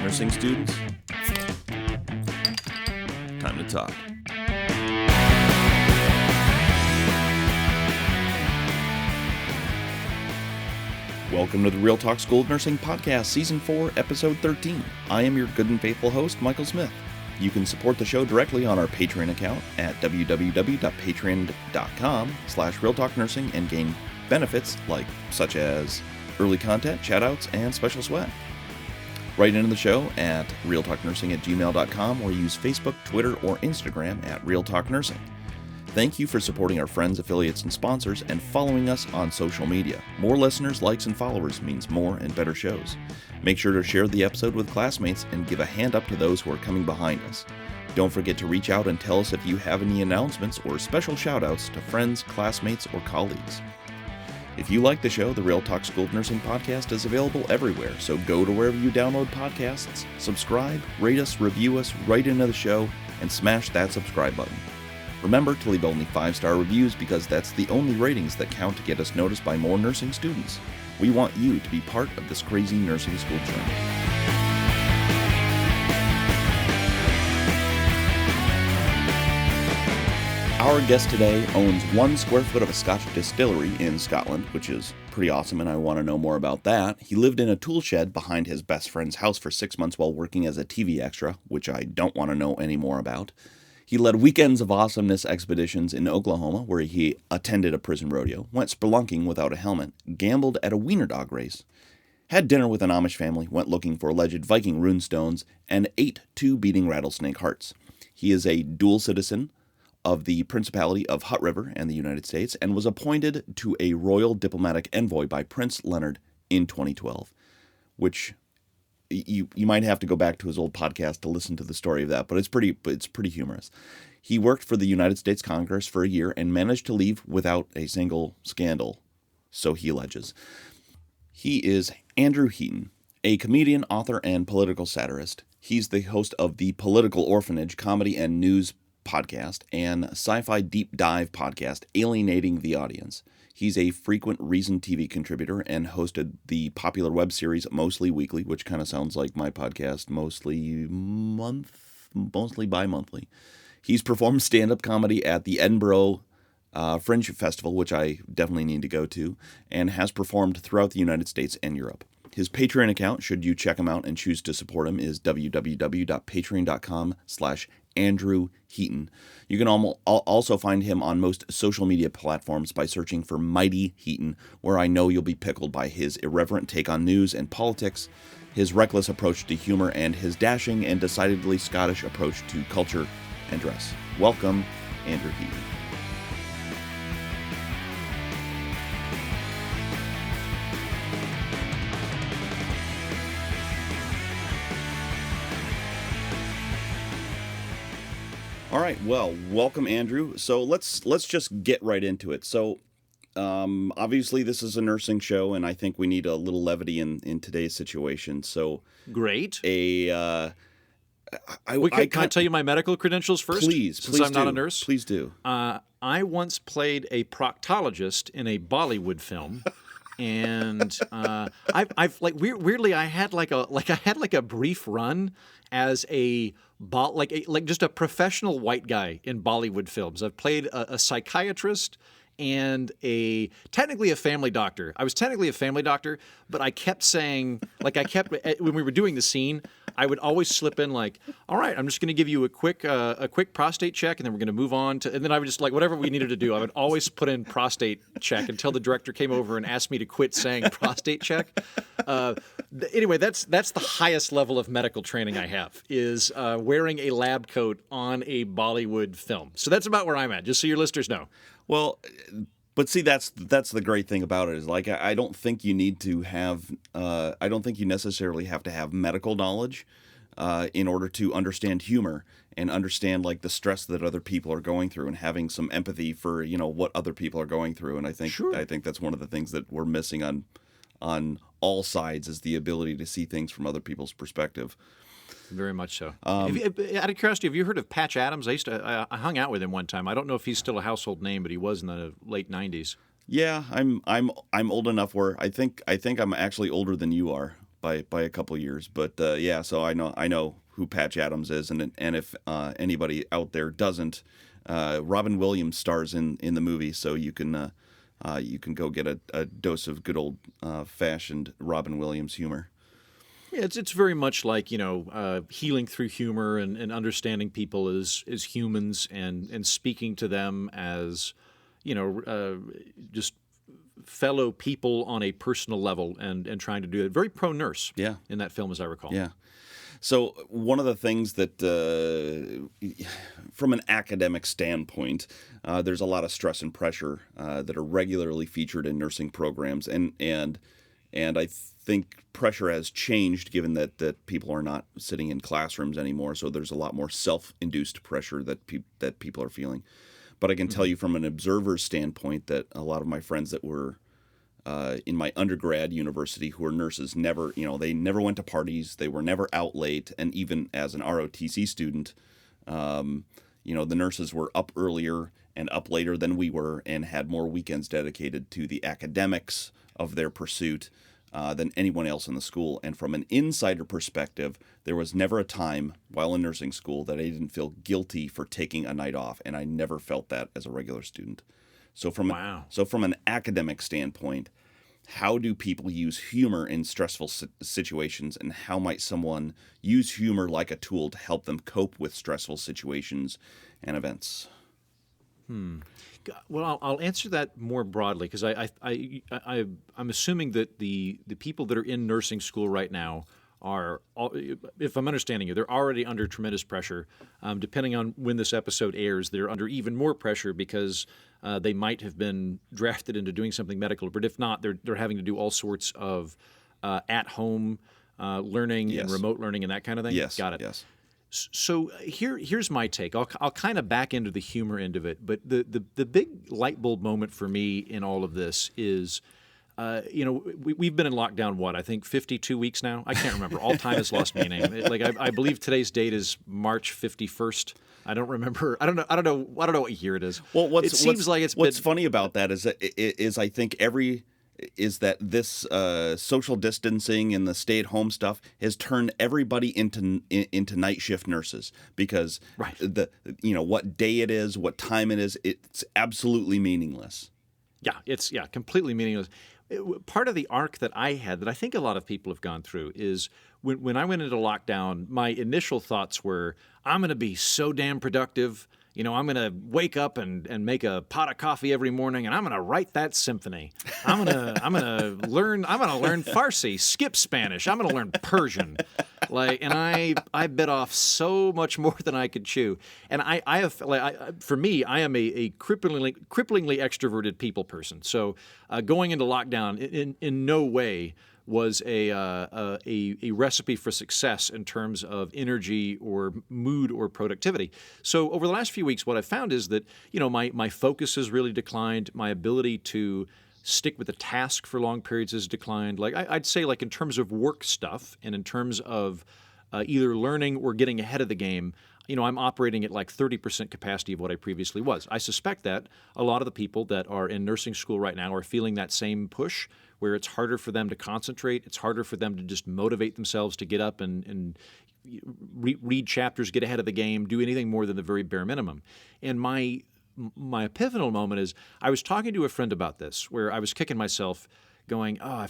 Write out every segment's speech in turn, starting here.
Nursing students, time to talk. Welcome to the Real Talk School of Nursing Podcast, Season 4, Episode 13. I am your good and faithful host, Michael Smith. You can support the show directly on our Patreon account at www.patreon.com/realtalknursing and gain benefits such as early content, shoutouts, and special swag. Write into the show at realtalknursing@gmail.com or use Facebook, Twitter, or Instagram at realtalknursing. Thank you for supporting our friends, affiliates, and sponsors and following us on social media. More listeners, likes, and followers means more and better shows. Make sure to share the episode with classmates and give a hand up to those who are coming behind us. Don't forget to reach out and tell us if you have any announcements or special shoutouts to friends, classmates, or colleagues. If you like the show, the Real Talk School of Nursing Podcast is available everywhere, so go to wherever you download podcasts, subscribe, rate us, review us, write into the show, and smash that subscribe button. Remember to leave only 5-star reviews because that's the only ratings that count to get us noticed by more nursing students. We want you to be part of this crazy nursing school journey. Our guest today owns 1 square foot of a Scotch distillery in Scotland, which is pretty awesome, and I want to know more about that. He lived in a tool shed behind his best friend's house for 6 months while working as a TV extra, which I don't want to know any more about. He led weekends of awesomeness expeditions in Oklahoma, where he attended a prison rodeo, went spelunking without a helmet, gambled at a wiener dog race, had dinner with an Amish family, went looking for alleged Viking runestones, and ate 2 beating rattlesnake hearts. He is a dual citizen of the Principality of Hutt River and the United States, and was appointed to a royal diplomatic envoy by Prince Leonard in 2012, which you might have to go back to his old podcast to listen to the story of that, but it's pretty humorous. He worked for the United States Congress for a year and managed to leave without a single scandal, so he alleges. He is Andrew Heaton, a comedian, author, and political satirist. He's the host of the Political Orphanage comedy and news podcast and sci-fi deep dive podcast, Alienating the Audience. He's a frequent Reason TV contributor and hosted the popular web series Mostly Weekly, which kind of sounds like my podcast, mostly bi-monthly. He's performed stand-up comedy at the Edinburgh Fringe Festival, which I definitely need to go to, and has performed throughout the United States and Europe. His Patreon account, should you check him out and choose to support him, is www.patreon.com/Andrew Heaton. You can also find him on most social media platforms by searching for Mighty Heaton, where I know you'll be pickled by his irreverent take on news and politics, his reckless approach to humor, and his dashing and decidedly Scottish approach to culture and dress. Welcome, Andrew Heaton. All right, well, welcome, Andrew. So let's just get right into it. So obviously this is a nursing show, and I think we need a little levity in today's situation. So great. Can I tell you my medical credentials first? Please, since I'm not a nurse. Please do. I once played a proctologist in a Bollywood film. And I've weirdly I had a brief run as just a professional white guy in Bollywood films. I've played a psychiatrist and technically a family doctor. I was technically a family doctor, but I kept saying, when we were doing the scene, I would always slip in all right, I'm just going to give you a quick prostate check, and then we're going to move on to, and then I would just whatever we needed to do, I would always put in prostate check until the director came over and asked me to quit saying prostate check. Anyway, that's the highest level of medical training I have, is wearing a lab coat on a Bollywood film. So that's about where I'm at, just so your listeners know. Well, but see, that's the great thing about it is I don't think you need to have I don't think you necessarily have to have medical knowledge in order to understand humor and understand the stress that other people are going through and having some empathy for what other people are going through. And I think that's one of the things that we're missing on all sides, is the ability to see things from other people's perspective. Very much so. Out of curiosity, have you heard of Patch Adams? I hung out with him one time. I don't know if he's still a household name, but he was in the late 90s. Yeah, I'm old enough where I think I'm actually older than you are. by a couple years. But yeah, so I know who Patch Adams is, and if anybody out there doesn't, Robin Williams stars in the movie, so you can go get a dose of good old fashioned Robin Williams humor. Yeah, it's very much like, healing through humor and understanding people as humans and speaking to them as, just fellow people on a personal level and trying to do it. Very pro-nurse in that film, as I recall. Yeah. So one of the things that, from an academic standpoint, there's a lot of stress and pressure that are regularly featured in nursing programs, and I think pressure has changed given that people are not sitting in classrooms anymore. So there's a lot more self-induced pressure that people are feeling. But I can tell you from an observer's standpoint that a lot of my friends that were in my undergrad university who were nurses they never went to parties. They were never out late. And even as an ROTC student, the nurses were up earlier and up later than we were and had more weekends dedicated to the academics of their pursuit than anyone else in the school. And from an insider perspective, there was never a time while in nursing school that I didn't feel guilty for taking a night off, and I never felt that as a regular student. So from an academic standpoint, how do people use humor in stressful situations, and how might someone use humor like a tool to help them cope with stressful situations and events? Well, I'll answer that more broadly because I'm assuming that the people that are in nursing school right now are, if I'm understanding you, they're already under tremendous pressure. Depending on when this episode airs, they're under even more pressure because they might have been drafted into doing something medical. But if not, they're having to do all sorts of at-home learning and remote learning and that kind of thing. Yes. Got it. Yes. So here's my take. I'll kind of back into the humor end of it, but the big light bulb moment for me in all of this is, we've been in lockdown, I think 52 weeks now. I can't remember. All time has lost meaning. I believe today's date is March 51st. I don't remember. I don't know what year it is. Well, what's been funny about that is I think that this social distancing and the stay-at-home stuff has turned everybody into night shift nurses because what day it is, what time it is, it's absolutely meaningless. Yeah, it's completely meaningless. Part of the arc that I had that I think a lot of people have gone through is when I went into lockdown, my initial thoughts were, I'm going to be so damn productive. I'm going to wake up and make a pot of coffee every morning, and I'm going to write that symphony. I'm going to learn Farsi, skip Spanish. I'm going to learn Persian. And I bit off so much more than I could chew. And I am a cripplingly extroverted people person. So going into lockdown in no way was a recipe for success in terms of energy or mood or productivity. So over the last few weeks, what I've found is that, my focus has really declined. My ability to stick with a task for long periods has declined. I'd say in terms of work stuff and in terms of either learning or getting ahead of the game, I'm operating at 30% capacity of what I previously was. I suspect that a lot of the people that are in nursing school right now are feeling that same push where it's harder for them to concentrate. It's harder for them to just motivate themselves to get up and read chapters, get ahead of the game, do anything more than the very bare minimum. And my epiphany moment is I was talking to a friend about this where I was kicking myself going, I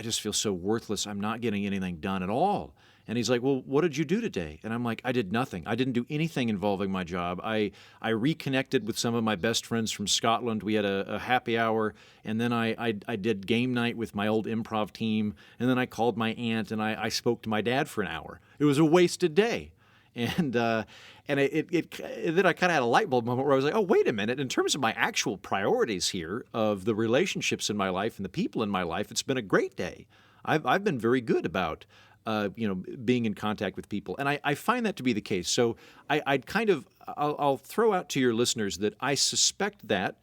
just feel so worthless. I'm not getting anything done at all. And he's like, well, what did you do today? And I'm like, I did nothing. I didn't do anything involving my job. I reconnected with some of my best friends from Scotland. We had a happy hour, and then I did game night with my old improv team, and then I called my aunt, and I spoke to my dad for an hour. It was a wasted day. And then I kind of had a light bulb moment where I was like, oh, wait a minute. In terms of my actual priorities here of the relationships in my life and the people in my life, it's been a great day. I've been very good about being in contact with people. And I find that to be the case. So I'll throw out to your listeners that I suspect that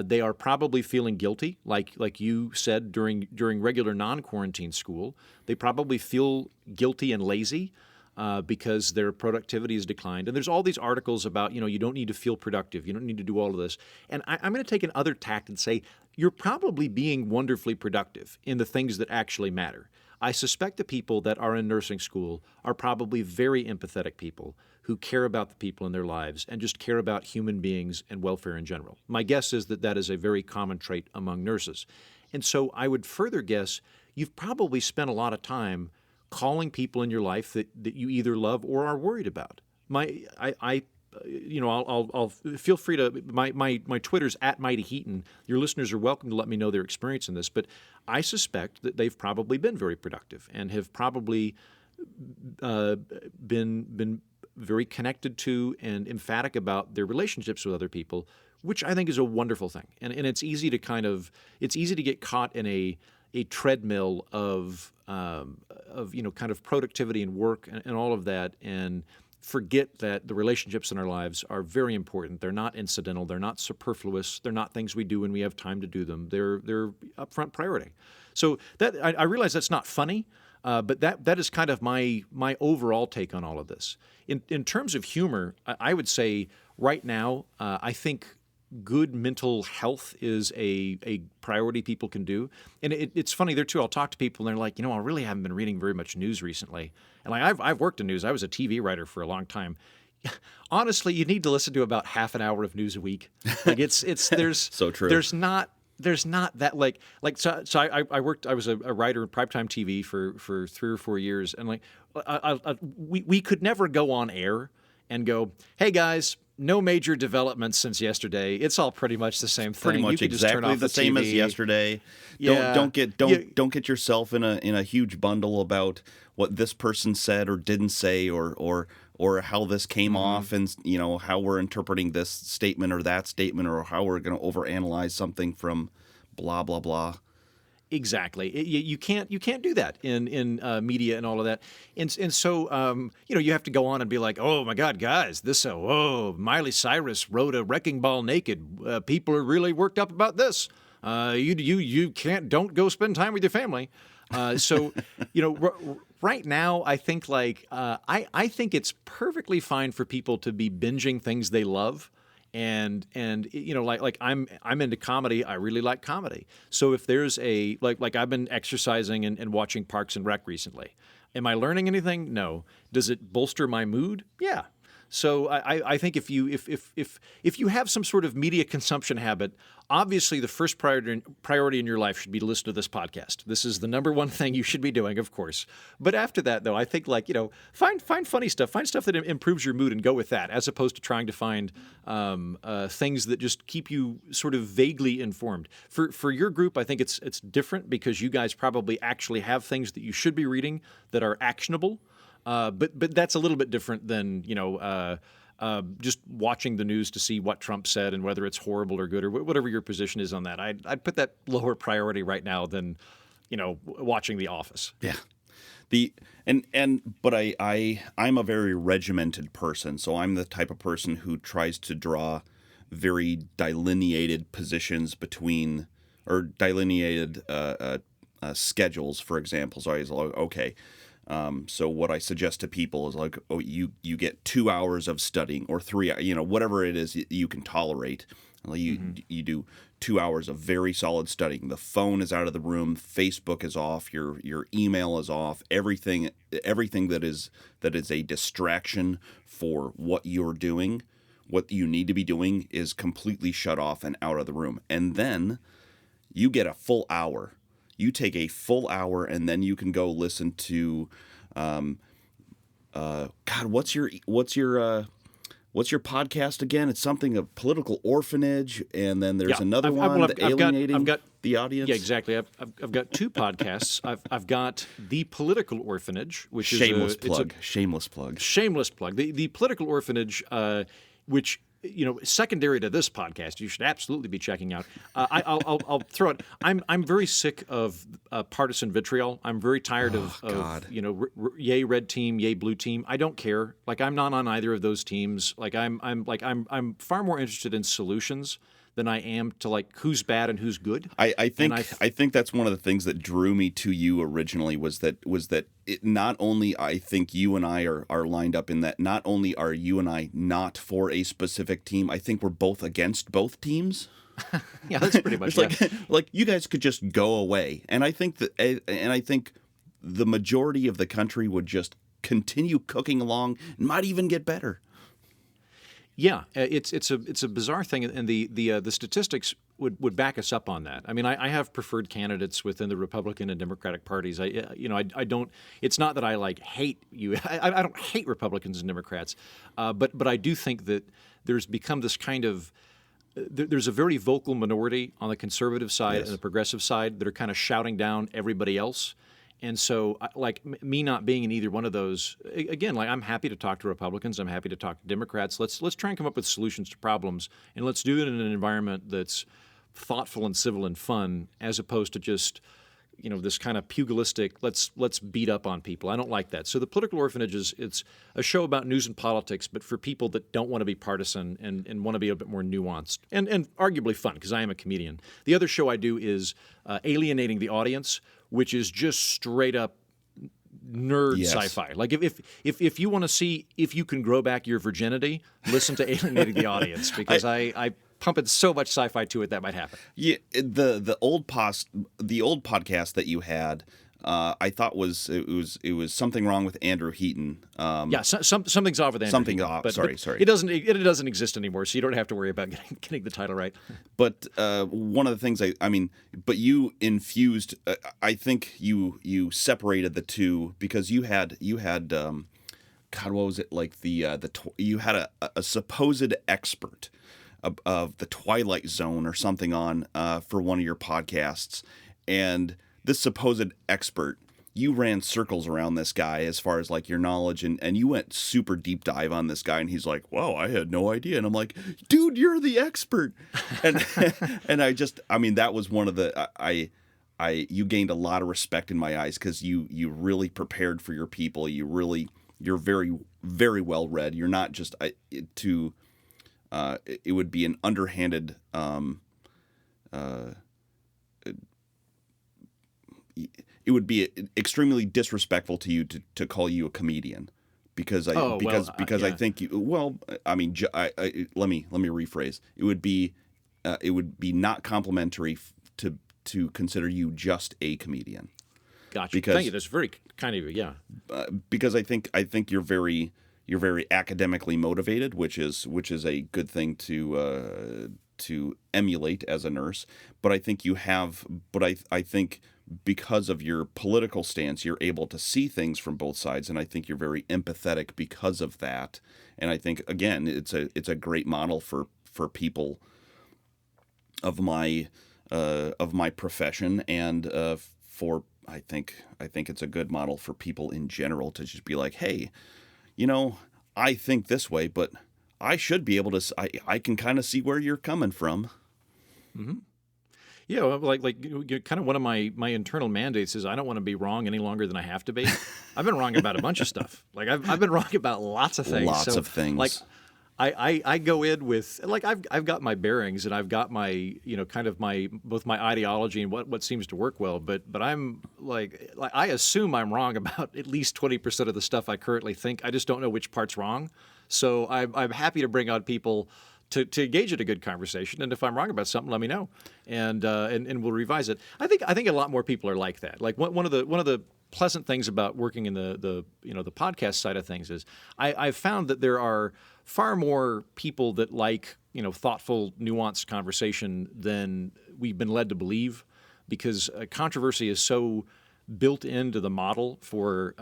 they are probably feeling guilty, like you said during regular non-quarantine school. They probably feel guilty and lazy because their productivity has declined. And there's all these articles about, you don't need to feel productive. You don't need to do all of this. And I'm going to take another tact and say you're probably being wonderfully productive in the things that actually matter. I suspect the people that are in nursing school are probably very empathetic people who care about the people in their lives and just care about human beings and welfare in general. My guess is that that is a very common trait among nurses. And so I would further guess you've probably spent a lot of time calling people in your life that you either love or are worried about. I'll feel free to, my Twitter's @MightyHeaton. Your listeners are welcome to let me know their experience in this, but I suspect that they've probably been very productive and have probably been very connected to and emphatic about their relationships with other people, which I think is a wonderful thing. And it's easy to get caught in a treadmill of kind of productivity and work and all of that, and forget that the relationships in our lives are very important. They're not incidental. They're not superfluous. They're not things we do when we have time to do them. They're upfront priority. So that I realize that's not funny, but that is kind of my overall take on all of this. In terms of humor, I would say right now I think good mental health is a priority people can do. And it's funny there too. I'll talk to people and they're like, I really haven't been reading very much news recently. And like I've worked in news. I was a TV writer for a long time. Honestly, you need to listen to about half an hour of news a week. Like there's so true. There's not that so I worked. I was a writer in primetime TV for 3 or 4 years, and we could never go on air and go, hey guys, no major developments since yesterday. It's all pretty much the same thing. Pretty much you exactly just turn off the same TV. as yesterday. Yeah. Don't get yourself in a huge bundle about what this person said or didn't say or how this came off, and how we're interpreting this statement or that statement, or how we're going to overanalyze something from blah blah blah. Exactly. You can't do that in media and all of that. And so you have to go on and be like, oh my God, guys, Miley Cyrus wrote a Wrecking Ball naked. People are really worked up about this. Don't go spend time with your family. Right now, I think I think it's perfectly fine for people to be binging things they love. And I'm into comedy. I really like comedy. So if there's like I've been exercising and watching Parks and Rec recently. Am I learning anything? No. Does it bolster my mood? Yeah. So I think if you have some sort of media consumption habit, obviously the first priority in your life should be to listen to this podcast. This is the number one thing you should be doing, of course. But after that, though, I think find funny stuff, find stuff that improves your mood, and go with that, as opposed to trying to find things that just keep you sort of vaguely informed. For your group, I think it's different because you guys probably actually have things that you should be reading that are actionable. But that's a little bit different than just watching the news to see what Trump said and whether it's horrible or good or whatever your position is on that. I'd put that lower priority right now than watching The Office. Yeah. But I'm a very regimented person, so I'm the type of person who tries to draw very delineated positions between, or delineated schedules, for example. So I was like, okay. So what I suggest to people is like, you get 2 hours of studying, or 3, whatever it is you can tolerate. You do 2 hours of very solid studying. The phone is out of the room. Facebook is off. Your email is off. Everything that is a distraction for what you're doing, what you need to be doing, is completely shut off and out of the room. And then you get a full hour. You take a full hour, and then you can go listen to, what's your podcast again? It's something of Political Orphanage, and then there's another one, Alienating the Audience. Yeah, exactly. I've got 2 podcasts. I've got the Political Orphanage, which shameless is shameless plug. The Political Orphanage, which, secondary to this podcast, you should absolutely be checking out. I'll throw it. I'm very sick of partisan vitriol. I'm very tired of yay red team, yay blue team. I don't care. I'm not on either of those teams. I'm far more interested in solutions than I am to who's bad and who's good. I think that's one of the things that drew me to you originally was that it not only, I think you and I are lined up in that not only are you and I not for a specific team, I think we're both against both teams. Yeah, that's pretty much like you guys could just go away. And I think the majority of the country would just continue cooking along and might even get better. Yeah, it's a bizarre thing, and the statistics would back us up on that. I mean, I have preferred candidates within the Republican and Democratic parties. I don't. It's not that I hate you. I don't hate Republicans and Democrats, but I do think that there's become this kind of there's a very vocal minority on the conservative side and the progressive side that are kind of shouting down everybody else. And so, me not being in either one of those, again, I'm happy to talk to Republicans. I'm happy to talk to Democrats. Let's try and come up with solutions to problems, and let's do it in an environment that's thoughtful and civil and fun, as opposed to just, this kind of pugilistic, let's beat up on people. I don't like that. So the Political Orphanage it's a show about news and politics, but for people that don't want to be partisan and want to be a bit more nuanced and arguably fun, because I am a comedian. The other show I do is Alienating the Audience, which is just straight up nerd sci-fi. Like if you want to see if you can grow back your virginity, listen to Alienating the Audience, because I pump in so much sci-fi to it that might happen. Yeah, the old podcast that you had, I thought it was Something Wrong with Andrew Heaton. Something's off with Andrew. Something Heaton, off. But Sorry. It doesn't exist anymore, so you don't have to worry about getting the title right. But one of the things but you infused. I think you separated the two, because you had God, what was it like you had a supposed expert of the Twilight Zone or something on for one of your podcasts, and this supposed expert, you ran circles around this guy as far as your knowledge, and you went super deep dive on this guy, and he's like, "Wow, I had no idea," and I'm like, "Dude, you're the expert," and that was one of the you gained a lot of respect in my eyes, because you really prepared for your people. You're very, very well read. You're not just it would be an underhanded it would be extremely disrespectful to you to call you a comedian, because I think let me rephrase. It would be not complimentary to consider you just a comedian. Gotcha. Thank you. That's very kind of you. Yeah. Because I think you're very academically motivated, which is a good thing to emulate as a nurse. But I think I think because of your political stance, you're able to see things from both sides, and I think you're very empathetic because of that. And I think, again, it's a great model for people of my profession, and I think it's a good model for people in general to just be like, hey, I think this way, but I should be able to. I can kind of see where you're coming from. Mm-hmm. Yeah, well, kind of one of my internal mandates is I don't want to be wrong any longer than I have to be. I've been wrong about a bunch of stuff. I've been wrong about lots of things. Lots of things. I go in with I've got my bearings, and I've got my kind of both my ideology and what seems to work well, but I'm I assume I'm wrong about at least 20% of the stuff I currently think. I just don't know which part's wrong. So I'm happy to bring on people to engage in a good conversation, and if I'm wrong about something, let me know, and we'll revise it. I think a lot more people are like that. Like one of the pleasant things about working in the podcast side of things is I've found that there are far more people that like thoughtful, nuanced conversation than we've been led to believe, because controversy is so built into the model for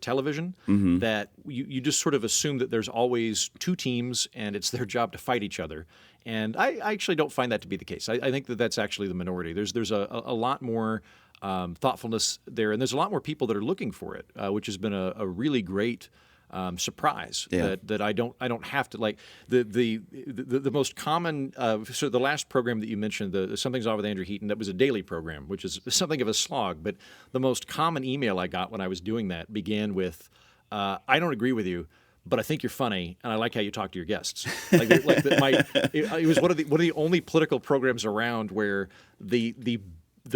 television that you just sort of assume that there's always two teams and it's their job to fight each other. And I actually don't find that to be the case. I think that's actually the minority. There's a lot more thoughtfulness there, and there's a lot more people that are looking for it, which has been a really great surprise. That I don't have to like the most common. So the last program that you mentioned, the Something's Off with Andrew Heaton, that was a daily program, which is something of a slog. But the most common email I got when I was doing that began with, "I don't agree with you, but I think you're funny, and I like how you talk to your guests." It was one of the only political programs around where the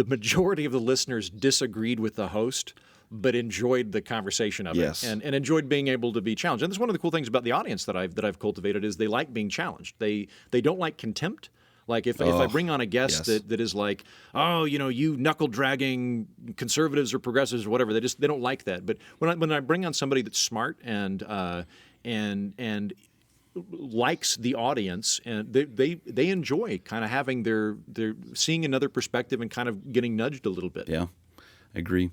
majority of the listeners disagreed with the host, but enjoyed the conversation of it, and enjoyed being able to be challenged. And that's one of the cool things about the audience that I've cultivated is they like being challenged. They don't like contempt. Like if I bring on a guest yes. that is like, oh, you knuckle dragging conservatives or progressives or whatever, they don't like that. But when I bring on somebody that's smart and likes the audience, and they enjoy kind of having their seeing another perspective and kind of getting nudged a little bit. Yeah, I agree.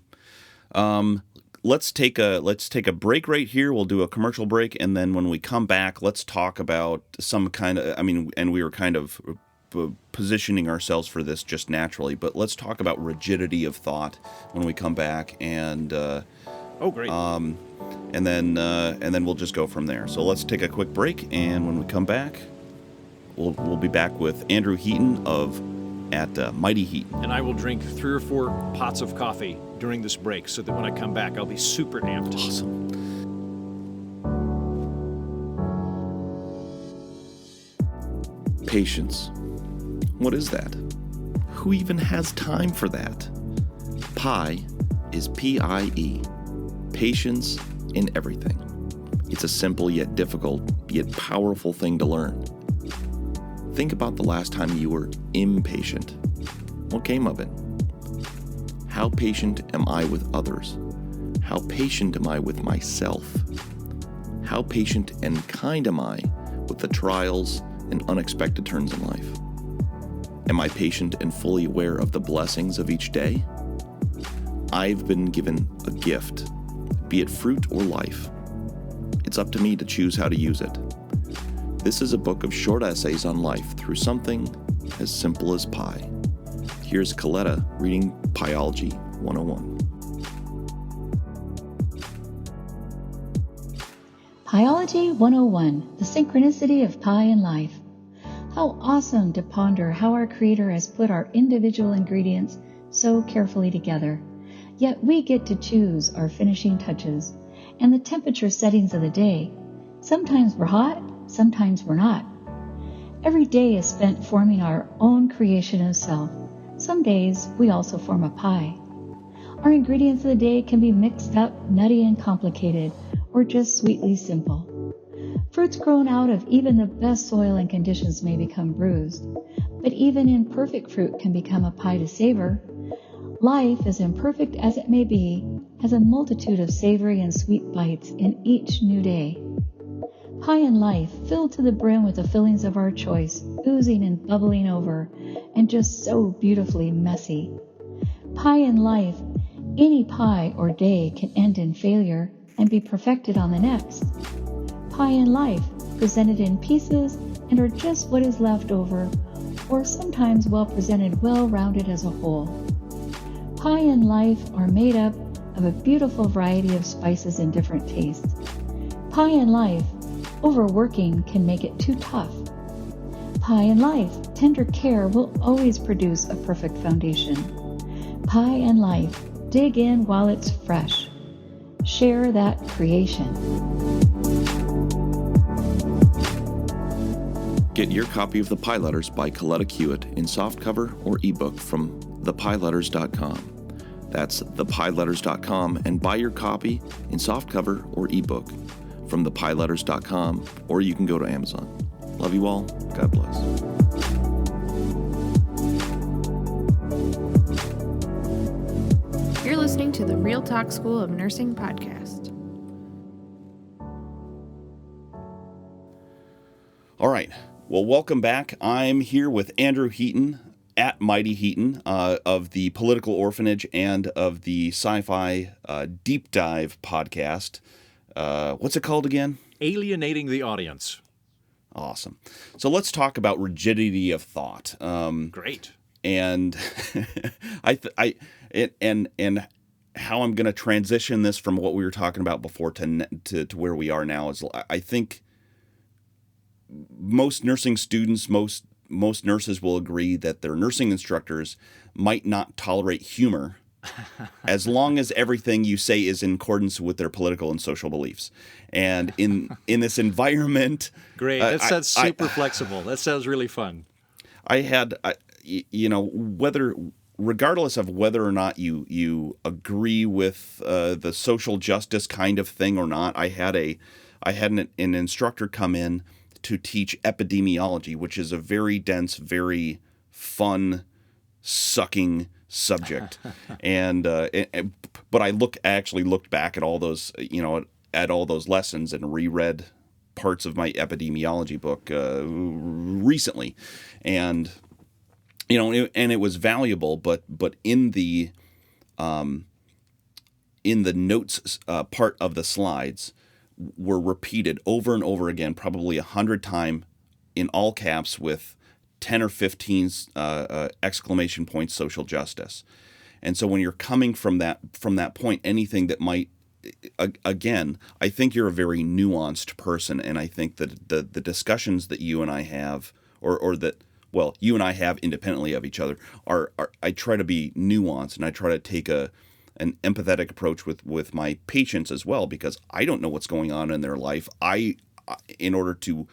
Let's take a break right here. We'll do a commercial break, and then when we come back, let's talk about some kind of. And we were kind of positioning ourselves for this just naturally, but let's talk about rigidity of thought when we come back, and great. and then we'll just go from there. So let's take a quick break, and when we come back, we'll be back with Andrew Heaton at Mighty Heaton. And I will drink 3 or 4 pots of coffee during this break so that when I come back, I'll be super amped. Awesome. Patience. What is that? Who even has time for that? Pi is P-I-E. Patience in everything. It's a simple yet difficult, yet powerful thing to learn. Think about the last time you were impatient. What came of it? How patient am I with others? How patient am I with myself? How patient and kind am I with the trials and unexpected turns in life? Am I patient and fully aware of the blessings of each day? I've been given a gift, be it fruit or life. It's up to me to choose how to use it. This is a book of short essays on life through something as simple as pie. Here's Coletta reading Piology 101. Piology 101, the synchronicity of pie in life. How awesome to ponder how our Creator has put our individual ingredients so carefully together. Yet we get to choose our finishing touches and the temperature settings of the day. Sometimes we're hot, sometimes we're not. Every day is spent forming our own creation of self. Some days we also form a pie. Our ingredients of the day can be mixed up, nutty and complicated, or just sweetly simple. Fruits grown out of even the best soil and conditions may become bruised, but even imperfect fruit can become a pie to savor. Life, as imperfect as it may be, has a multitude of savory and sweet bites in each new day. Pie in life, filled to the brim with the fillings of our choice, oozing and bubbling over, and just so beautifully messy. Pie in life, any pie or day can end in failure and be perfected on the next. Pie in life, presented in pieces and are just what is left over, or sometimes well presented, well-rounded as a whole. Pie in life are made up of a beautiful variety of spices and different tastes. Pie in life, overworking can make it too tough. Pie in life, tender care will always produce a perfect foundation. Pie in life, dig in while it's fresh. Share that creation. Get your copy of The Pie Letters by Coletta Hewitt in softcover or ebook from thepieletters.com. That's thepieletters.com, and buy your copy in softcover or ebook from thepieletters.com, or you can go to Amazon. Love you all. God bless. You're listening to the Real Talk School of Nursing podcast. All right. Well, welcome back. I'm here with Andrew Heaton at Mighty Heaton of the Political Orphanage and of the Sci-Fi Deep Dive podcast. What's it called again? Alienating the Audience. Awesome. So let's talk about rigidity of thought. Great. And and how I'm going to transition this from what we were talking about before to where we are now is I think most nursing students, most nurses will agree that their nursing instructors might not tolerate humor as long as everything you say is in accordance with their political and social beliefs. And in this environment... Great. That sounds super flexible. That sounds really fun. I had, regardless of whether or not you agree with the social justice kind of thing or not, I had an instructor come in to teach epidemiology, which is a very dense, very fun, sucking subject. But I actually looked back at all those, at all those lessons and reread parts of my epidemiology book recently, and it was valuable. But in the notes part of the slides were repeated over and over again, probably 100 times in all caps with 10 or 15 exclamation points, social justice. And so when you're coming from that point, anything that might, again, I think you're a very nuanced person, and I think that the discussions that you and I have, or that, well, you and I have independently of each other, are I try to be nuanced, and I try to take an empathetic approach with my patients as well, because I don't know what's going on in their life. In order to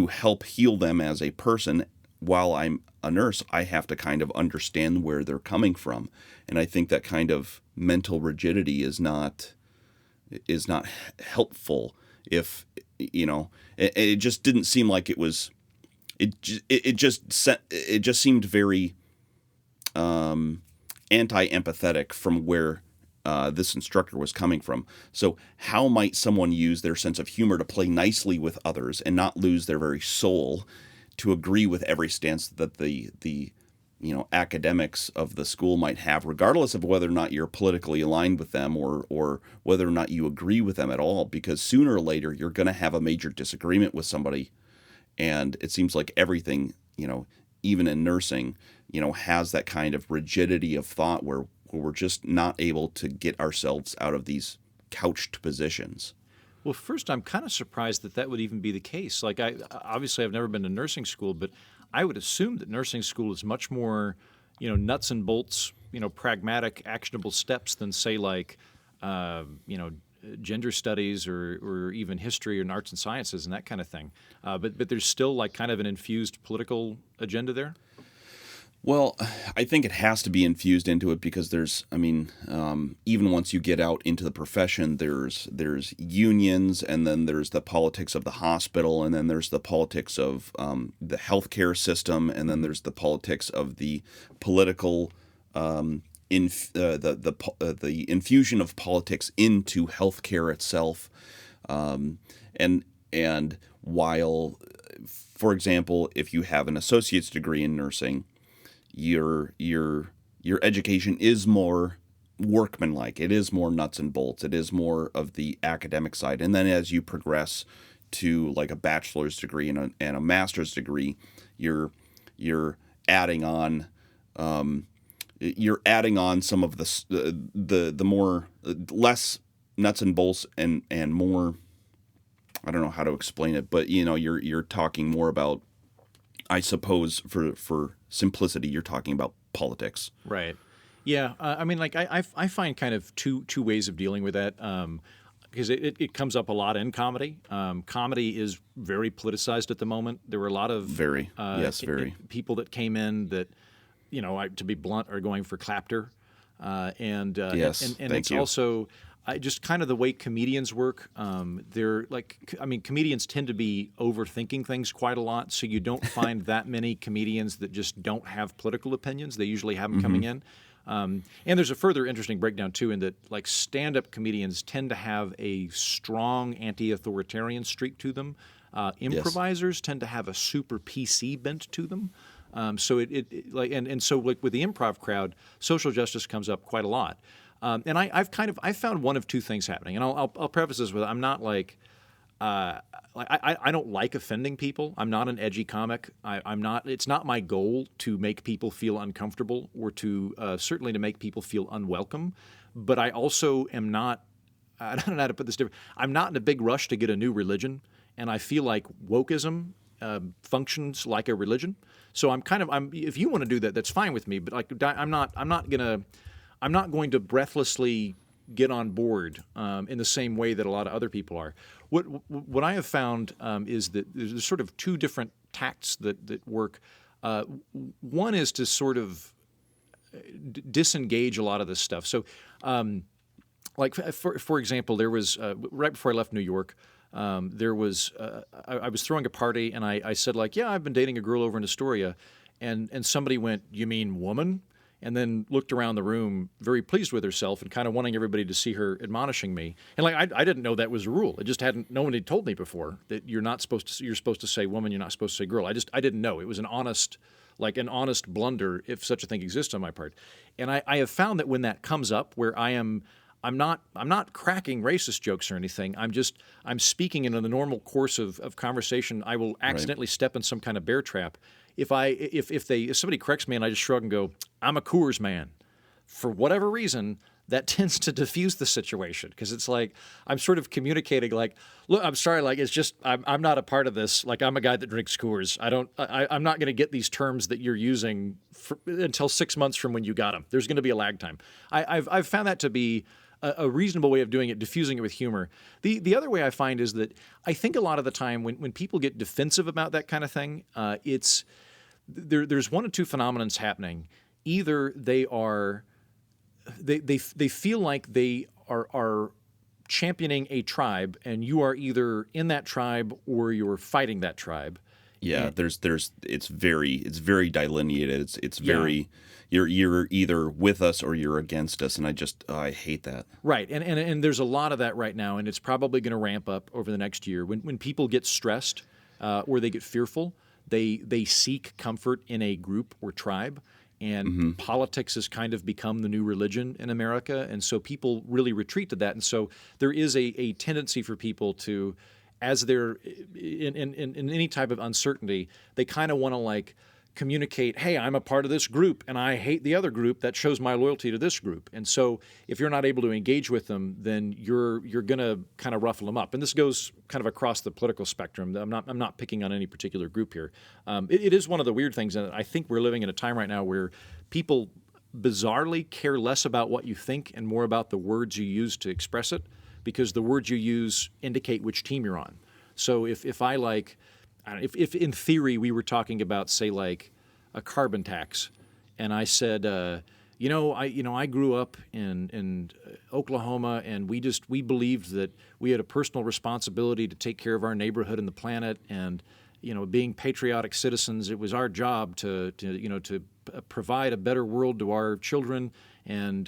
help heal them as a person, while I'm a nurse, I have to kind of understand where they're coming from. And I think that kind of mental rigidity is not helpful. If it just didn't seem like it was. It just seemed very anti-empathetic from where this instructor was coming from. So how might someone use their sense of humor to play nicely with others and not lose their very soul, to agree with every stance that the academics of the school might have, regardless of whether or not you're politically aligned with them or whether or not you agree with them at all? Because sooner or later you're going to have a major disagreement with somebody, and it seems like everything, even in nursing, has that kind of rigidity of thought where we're just not able to get ourselves out of these couched positions. Well, first, I'm kind of surprised that would even be the case. Like, I've never been to nursing school, but I would assume that nursing school is much more, nuts and bolts, pragmatic, actionable steps than, say, like, gender studies or even history and arts and sciences and that kind of thing. But there's still like kind of an infused political agenda there? Well, I think it has to be infused into it because even once you get out into the profession, there's unions, and then there's the politics of the hospital, and then there's the politics of the healthcare system, and then there's the politics of the political the infusion of politics into healthcare itself, and while, for example, if you have an associate's degree in nursing, your education is more workmanlike. It is more nuts and bolts. It is more of the academic side. And then as you progress to like a bachelor's degree and a master's degree, you're adding on some of the more less nuts and bolts and more, I don't know how to explain it, but you're talking more about, I suppose, for simplicity, you're talking about politics. Right. Yeah. I find kind of two ways of dealing with that, because it comes up a lot in comedy. Comedy is very politicized at the moment. There were a lot of very people that came in that, to be blunt, are going for clapter, and yes, and it's also just kind of the way comedians work. Comedians tend to be overthinking things quite a lot, so you don't find that many comedians that just don't have political opinions. They usually have them coming in. And there's a further interesting breakdown, too, in that like stand-up comedians tend to have a strong anti-authoritarian streak to them. Improvisers tend to have a super PC bent to them. So with the improv crowd, social justice comes up quite a lot. And I've found one of two things happening, and I'll preface this with, I'm not like I don't like offending people. I'm not an edgy comic. I'm not. It's not my goal to make people feel uncomfortable or to certainly to make people feel unwelcome. But I also am not. I don't know how to put this different. I'm not in a big rush to get a new religion, and I feel like wokeism functions like a religion. So I'm if you want to do that, that's fine with me. But like I'm not going to breathlessly get on board in the same way that a lot of other people are. What I have found is that there's sort of two different tacts that work. One is to sort of disengage a lot of this stuff. So, like for example, there was right before I left New York, there was I was throwing a party, and I said, like, yeah, I've been dating a girl over in Astoria, and somebody went, you mean woman? And then looked around the room very pleased with herself and kind of wanting everybody to see her admonishing me. And like I didn't know that was a rule. It just no one had told me before that you're supposed to say woman, you're not supposed to say girl. I didn't know. It was an honest blunder, if such a thing exists on my part. And I have found that when that comes up, where I'm not cracking racist jokes or anything. I'm speaking in the normal course of conversation. I will accidentally step in some kind of bear trap. If somebody corrects me and I just shrug and go, I'm a Coors man, for whatever reason, that tends to diffuse the situation, because it's like I'm sort of communicating like, look, I'm sorry, like it's just I'm not a part of this. Like I'm a guy that drinks Coors. I'm not going to get these terms that you're using until 6 months from when you got them. There's going to be a lag time. I've found that to be a reasonable way of doing it, diffusing it with humor. The other way I find is that I think a lot of the time when people get defensive about that kind of thing, there's one of two phenomenons happening. Either they feel like they are championing a tribe, and you are either in that tribe or you're fighting that tribe. Yeah, it's very delineated. It's very you're either with us or you're against us, and I hate that. Right, and there's a lot of that right now, and it's probably going to ramp up over the next year. When people get stressed or they get fearful, they seek comfort in a group or tribe. And politics has kind of become the new religion in America, and so people really retreat to that. And so there is a tendency for people to, as they're in any type of uncertainty, they kind of want to like communicate, hey, I'm a part of this group and I hate the other group. That shows my loyalty to this group. And so if you're not able to engage with them, then you're going to kind of ruffle them up. And this goes kind of across the political spectrum. I'm not picking on any particular group here. It is one of the weird things, and I think we're living in a time right now where people bizarrely care less about what you think and more about the words you use to express it, because the words you use indicate which team you're on. So if in theory we were talking about, say, like a carbon tax, and I said, I grew up in Oklahoma, and we believed that we had a personal responsibility to take care of our neighborhood and the planet, and being patriotic citizens, it was our job to provide a better world to our children, and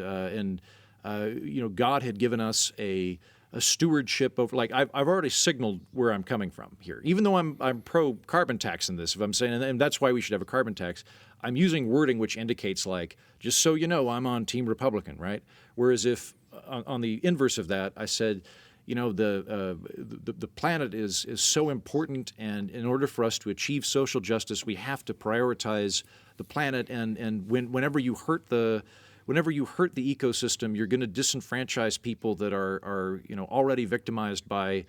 God had given us a stewardship over, like I've already signaled where I'm coming from here. Even though I'm pro carbon tax in this, if I'm saying, and that's why we should have a carbon tax, I'm using wording which indicates, like, just so you know, I'm on Team Republican, right? Whereas if on the inverse of that, I said, the planet is so important, and in order for us to achieve social justice, we have to prioritize the planet, and whenever you hurt the ecosystem, you're going to disenfranchise people that are already victimized by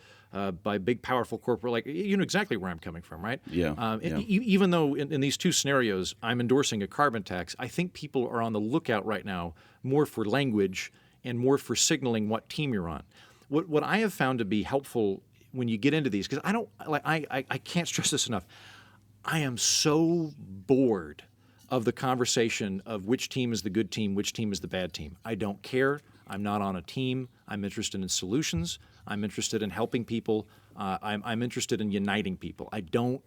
big, powerful corporate. Like, you know exactly where I'm coming from, right? Yeah. Even though in these two scenarios I'm endorsing a carbon tax, I think people are on the lookout right now more for language and more for signaling what team you're on. What I have found to be helpful when you get into these, because I can't stress this enough. I am so bored of the conversation of which team is the good team, which team is the bad team. I don't care. I'm not on a team. I'm interested in solutions. I'm interested in helping people. I'm interested in uniting people. I don't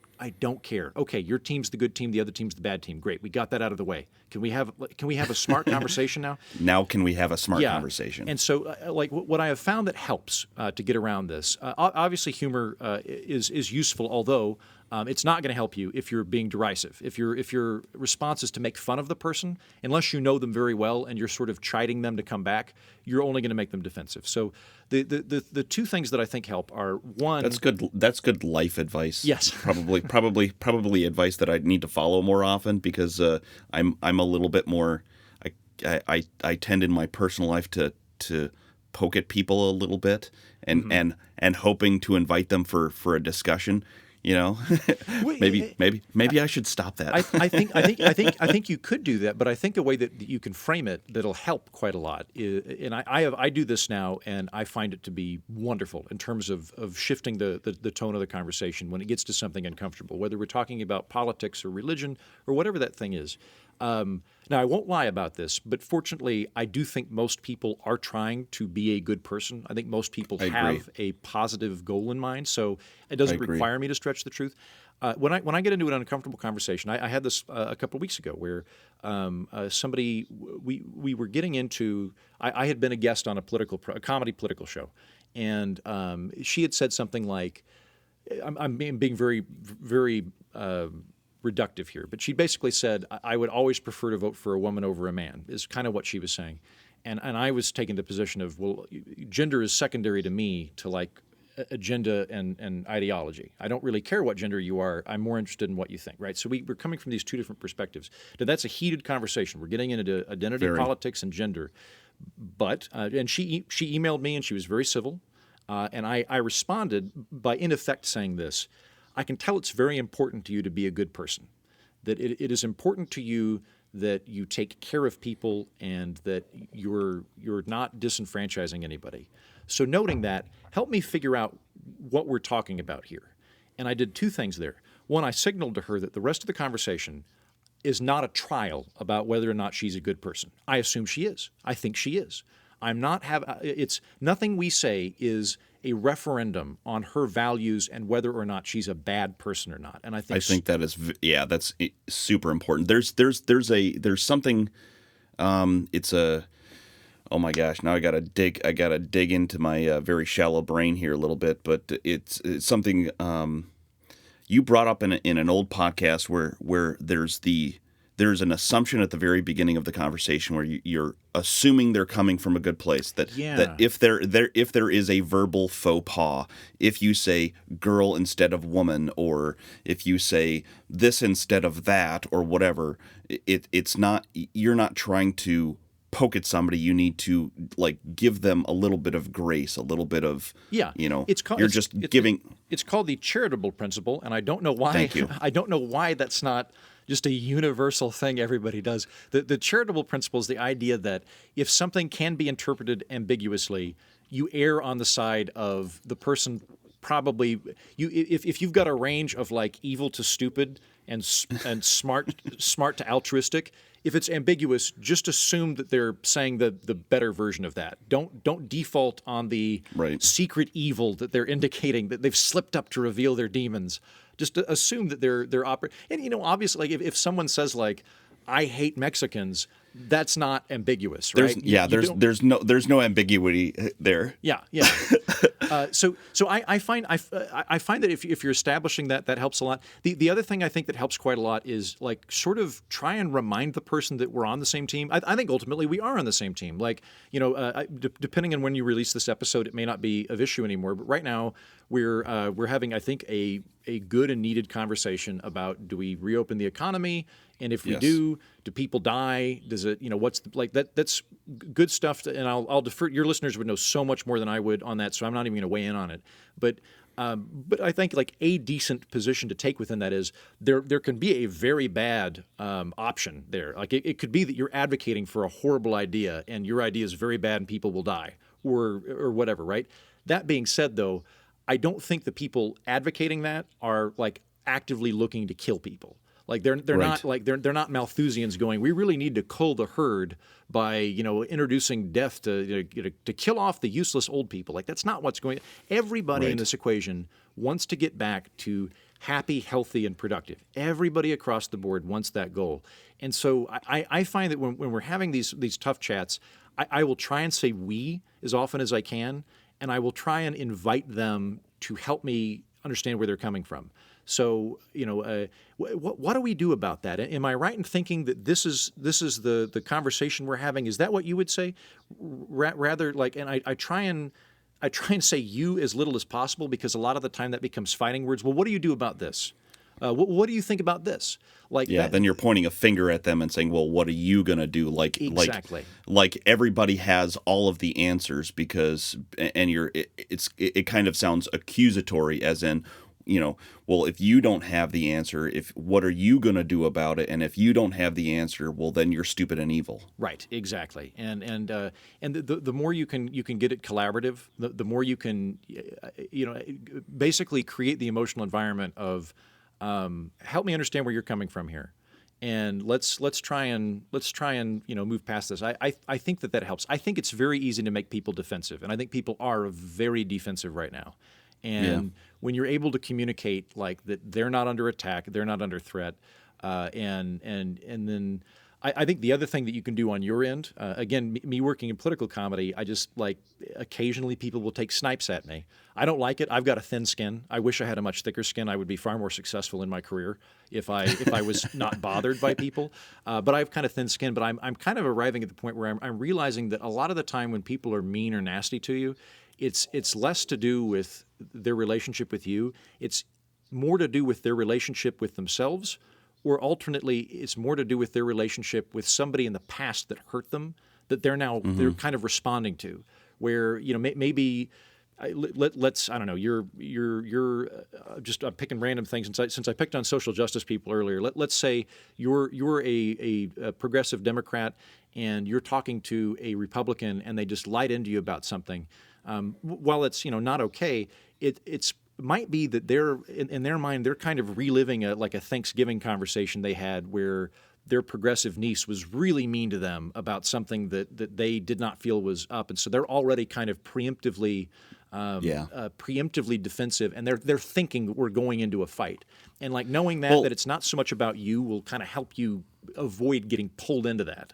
care. Okay, your team's the good team, the other team's the bad team. Great, we got that out of the way. Can we have a smart conversation now? Now can we have a smart conversation? And so, what I have found that helps to get around this, obviously humor is useful, although it's not going to help you if you're being derisive. If your response is to make fun of the person, unless you know them very well and you're sort of chiding them to come back, you're only going to make them defensive. So the two things that I think help are, one, That's good life advice. Yes. Probably advice that I need to follow more often, because I'm a little bit more. I tend in my personal life to poke at people a little bit and hoping to invite them for a discussion. Maybe I should stop that. I think you could do that, but I think a way that you can frame it that'll help quite a lot and I do this now, and I find it to be wonderful in terms of shifting the tone of the conversation when it gets to something uncomfortable, whether we're talking about politics or religion or whatever that thing is. Now, I won't lie about this, but fortunately, I do think most people are trying to be a good person. I think most people have a positive goal in mind, so it doesn't require me to stretch the truth. When I get into an uncomfortable conversation, I had this a couple of weeks ago where somebody we were getting into. I had been a guest on a comedy political show, and she had said something like, "I'm being very very." Reductive here, but she basically said, I would always prefer to vote for a woman over a man, is kind of what she was saying. And I was taking the position of, well, gender is secondary to me, to like agenda and ideology. I don't really care what gender you are. I'm more interested in what you think, right? So we're coming from these two different perspectives. Now, that's a heated conversation. We're getting into identity politics and gender. But, and she emailed me and she was very civil. And I responded by in effect saying this: I can tell it's very important to you to be a good person, that it is important to you that you take care of people and that you're not disenfranchising anybody. So noting that, help me figure out what we're talking about here. And I did two things there. One, I signaled to her that the rest of the conversation is not a trial about whether or not she's a good person. I assume she is. I think she is. It's nothing we say is a referendum on her values and whether or not she's a bad person or not. And I think that is, that's super important. There's something, it's a, oh my gosh, now I gotta dig into my very shallow brain here a little bit, but it's something you brought up in an old podcast where there's an assumption at the very beginning of the conversation where you're assuming they're coming from a good place. That if there is a verbal faux pas, if you say girl instead of woman, or if you say this instead of that, or whatever, it's not. You're not trying to poke at somebody. You need to like give them a little bit of grace, a little bit of It's called the Charitable Principle, and I don't know why. Thank you. I don't know why that's not just a universal thing everybody does. The Charitable Principle is the idea that if something can be interpreted ambiguously, you err on the side of the person probably if you've got a range of like evil to stupid and smart to altruistic, if it's ambiguous, just assume that they're saying the better version of that. Don't default on the secret evil that they're indicating, that they've slipped up to reveal their demons. Just to assume that they're operating. And obviously, like if someone says like, I hate Mexicans, that's not ambiguous, right? There's no ambiguity there. Yeah. So I find that if you're establishing that helps a lot. The other thing I think that helps quite a lot is like sort of try and remind the person that we're on the same team. I think ultimately we are on the same team. Like depending on when you release this episode, it may not be of issue anymore. But right now we're having, I think, a good and needed conversation about, do we reopen the economy? And if we do people die? Does it, what's like that? That's good stuff. And I'll defer. Your listeners would know so much more than I would on that, so I'm not even going to weigh in on it. But I think like a decent position to take within that is there can be a very bad option there. Like it could be that you're advocating for a horrible idea and your idea is very bad and people will die or whatever, right? That being said, though, I don't think the people advocating that are like actively looking to kill people. Like they're not like they're not Malthusians going, we really need to cull the herd by introducing death to kill off the useless old people. Like that's not what's going on. Everybody in this equation wants to get back to happy, healthy, and productive. Everybody across the board wants that goal. And so I find that when we're having these tough chats, I will try and say we as often as I can, and I will try and invite them to help me understand where they're coming from. So, what do we do about that? Am I right in thinking that this is the conversation we're having? Is that what you would say? Rather, like, and I try and say you as little as possible, because a lot of the time that becomes fighting words. Well, what do you do about this? What do you think about this? Then you're pointing a finger at them and saying, well, what are you going to do? Exactly. Like everybody has all of the answers it kind of sounds accusatory, as in, well, if you don't have the answer, what are you going to do about it? And if you don't have the answer, well, then you're stupid and evil. Right, exactly. And the more you can get it collaborative, the more you can, basically create the emotional environment of help me understand where you're coming from here. and let's try and move past this. I think that helps. I think it's very easy to make people defensive, and I think people are very defensive right now. And when you're able to communicate like that, they're not under attack, they're not under threat, and then I think the other thing that you can do on your end, again, me working in political comedy, I just like occasionally people will take snipes at me. I don't like it. I've got a thin skin. I wish I had a much thicker skin. I would be far more successful in my career if I was not bothered by people. But I have kind of thin skin. But I'm kind of arriving at the point where I'm realizing that a lot of the time when people are mean or nasty to you, it's less to do with their relationship with you. It's more to do with their relationship with themselves. Or alternately, it's more to do with their relationship with somebody in the past that hurt them that they're now they're kind of responding to. Where maybe let's I don't know you're just picking random things since I picked on social justice people earlier. Let's say you're a progressive Democrat and you're talking to a Republican and they just lied into you about something. While it's not okay, it's might be that they're in their mind they're kind of reliving a Thanksgiving conversation they had where their progressive niece was really mean to them about something that they did not feel was up, and so they're already kind of preemptively defensive, and they're thinking we're going into a fight, and like knowing that it's not so much about you will kind of help you avoid getting pulled into that.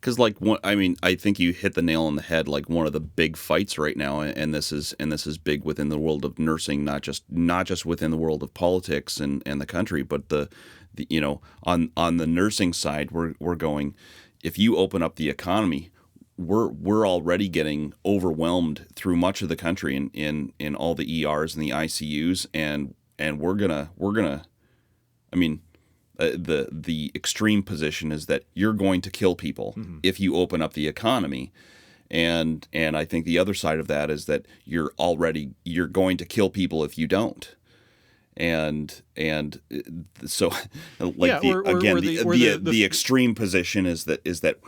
Because I think you hit the nail on the head. Like one of the big fights right now, and this is big within the world of nursing, not just within the world of politics and the country, but the on the nursing side, we're going. If you open up the economy, we're already getting overwhelmed through much of the country in all the ERs and the ICUs, and we're gonna. I mean. The extreme position is that you're going to kill people if you open up the economy, and I think the other side of that is that you're going to kill people if you don't, and so like the extreme position is that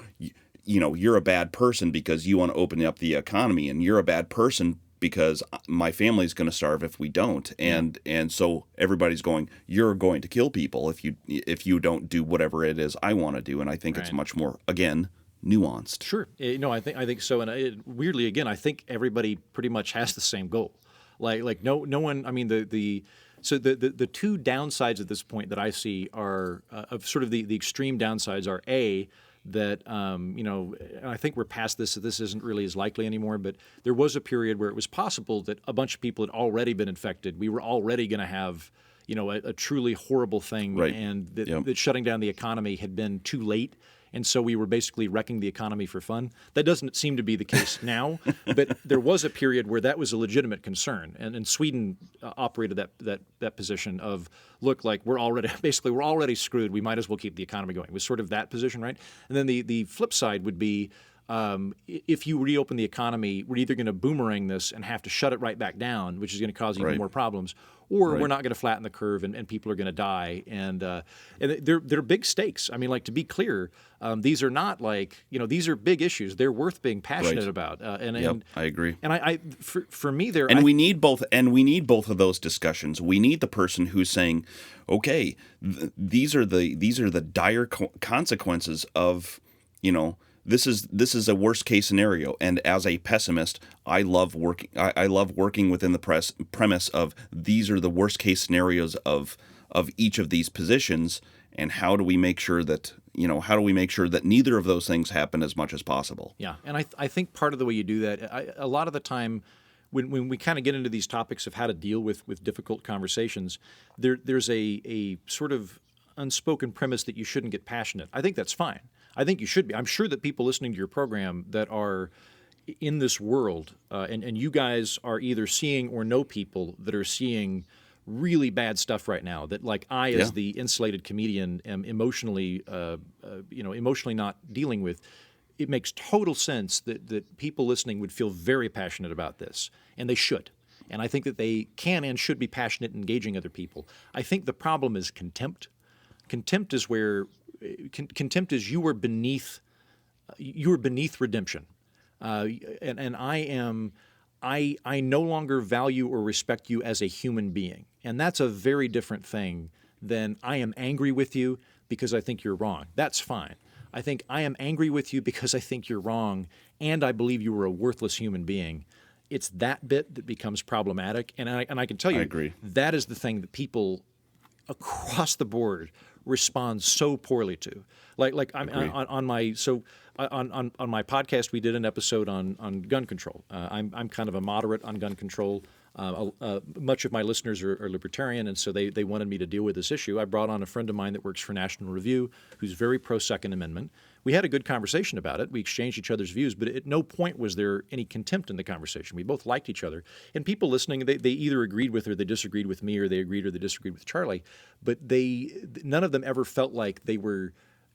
you're a bad person because you want to open up the economy, and you're a bad person because my family's going to starve if we don't, and so everybody's going, you're going to kill people if you don't do whatever it is I want to do, and I think it's much more nuanced. Sure, I think so, and weirdly again, I think everybody pretty much has the same goal. Like no one. I mean the two downsides at this point that I see are of sort of the extreme downsides are that I think we're past this, so this isn't really as likely anymore, but there was a period where it was possible that a bunch of people had already been infected. We were already going to have, a truly horrible thing, right. And that shutting down the economy had been too late, and so we were basically wrecking the economy for fun. That doesn't seem to be the case now, but there was a period where that was a legitimate concern, and Sweden operated that position of, look, like we're already screwed. We might as well keep the economy going. It was sort of that position, right? And then the flip side would be if you reopen the economy, we're either going to boomerang this and have to shut it right back down, which is going to cause even more problems, or we're not going to flatten the curve and people are going to die. And they're big stakes. I mean, like, to be clear, these are not like, these are big issues. They're worth being passionate about. And I agree. And for me, we need both. And we need both of those discussions. We need the person who's saying, okay, these are the dire consequences of, this is a worst case scenario, and as a pessimist, I love working within the premise of these are the worst case scenarios of each of these positions, and how do we make sure that neither of those things happen as much as possible? Yeah, and I think part of the way you do that, a lot of the time, when we kind of get into these topics of how to deal with difficult conversations, there's a sort of unspoken premise that you shouldn't get passionate. I think that's fine. I think you should be. I'm sure that people listening to your program that are in this world, and you guys are either seeing or know people that are seeing really bad stuff right now. That, like, I, as the insulated comedian, am emotionally not dealing with. It makes total sense that people listening would feel very passionate about this, and they should. And I think that they can and should be passionate in engaging other people. I think the problem is contempt. Contempt is contempt is you are beneath redemption, and I no longer value or respect you as a human being, and that's a very different thing than I am angry with you because I think you're wrong. That's fine. I think I am angry with you because I think you're wrong and I believe you were a worthless human being. It's that bit that becomes problematic. And I can tell you, I agree. That is the thing that people across the board respond so poorly to. On my podcast, we did an episode on gun control. I'm kind of a moderate on gun control. Much of my listeners are libertarian, and so they wanted me to deal with this issue. I brought on a friend of mine that works for National Review who's very pro-Second Amendment. We had a good conversation about it. We exchanged each other's views, but at no point was there any contempt in the conversation. We both liked each other. And people listening, they either agreed with or they disagreed with me, or they agreed or they disagreed with Charlie. But none of them ever felt like they were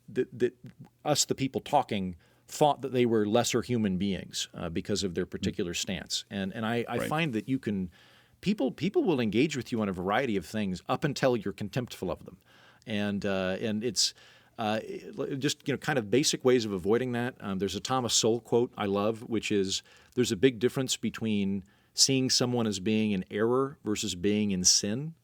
that us, the people talking, thought that they were lesser human beings because of their particular stance. And I Right. find that you can people will engage with you on a variety of things up until you're contemptful of them, and it's just kind of basic ways of avoiding that. There's a Thomas Sowell quote I love, which is, "There's a big difference between seeing someone as being in error versus being in sin."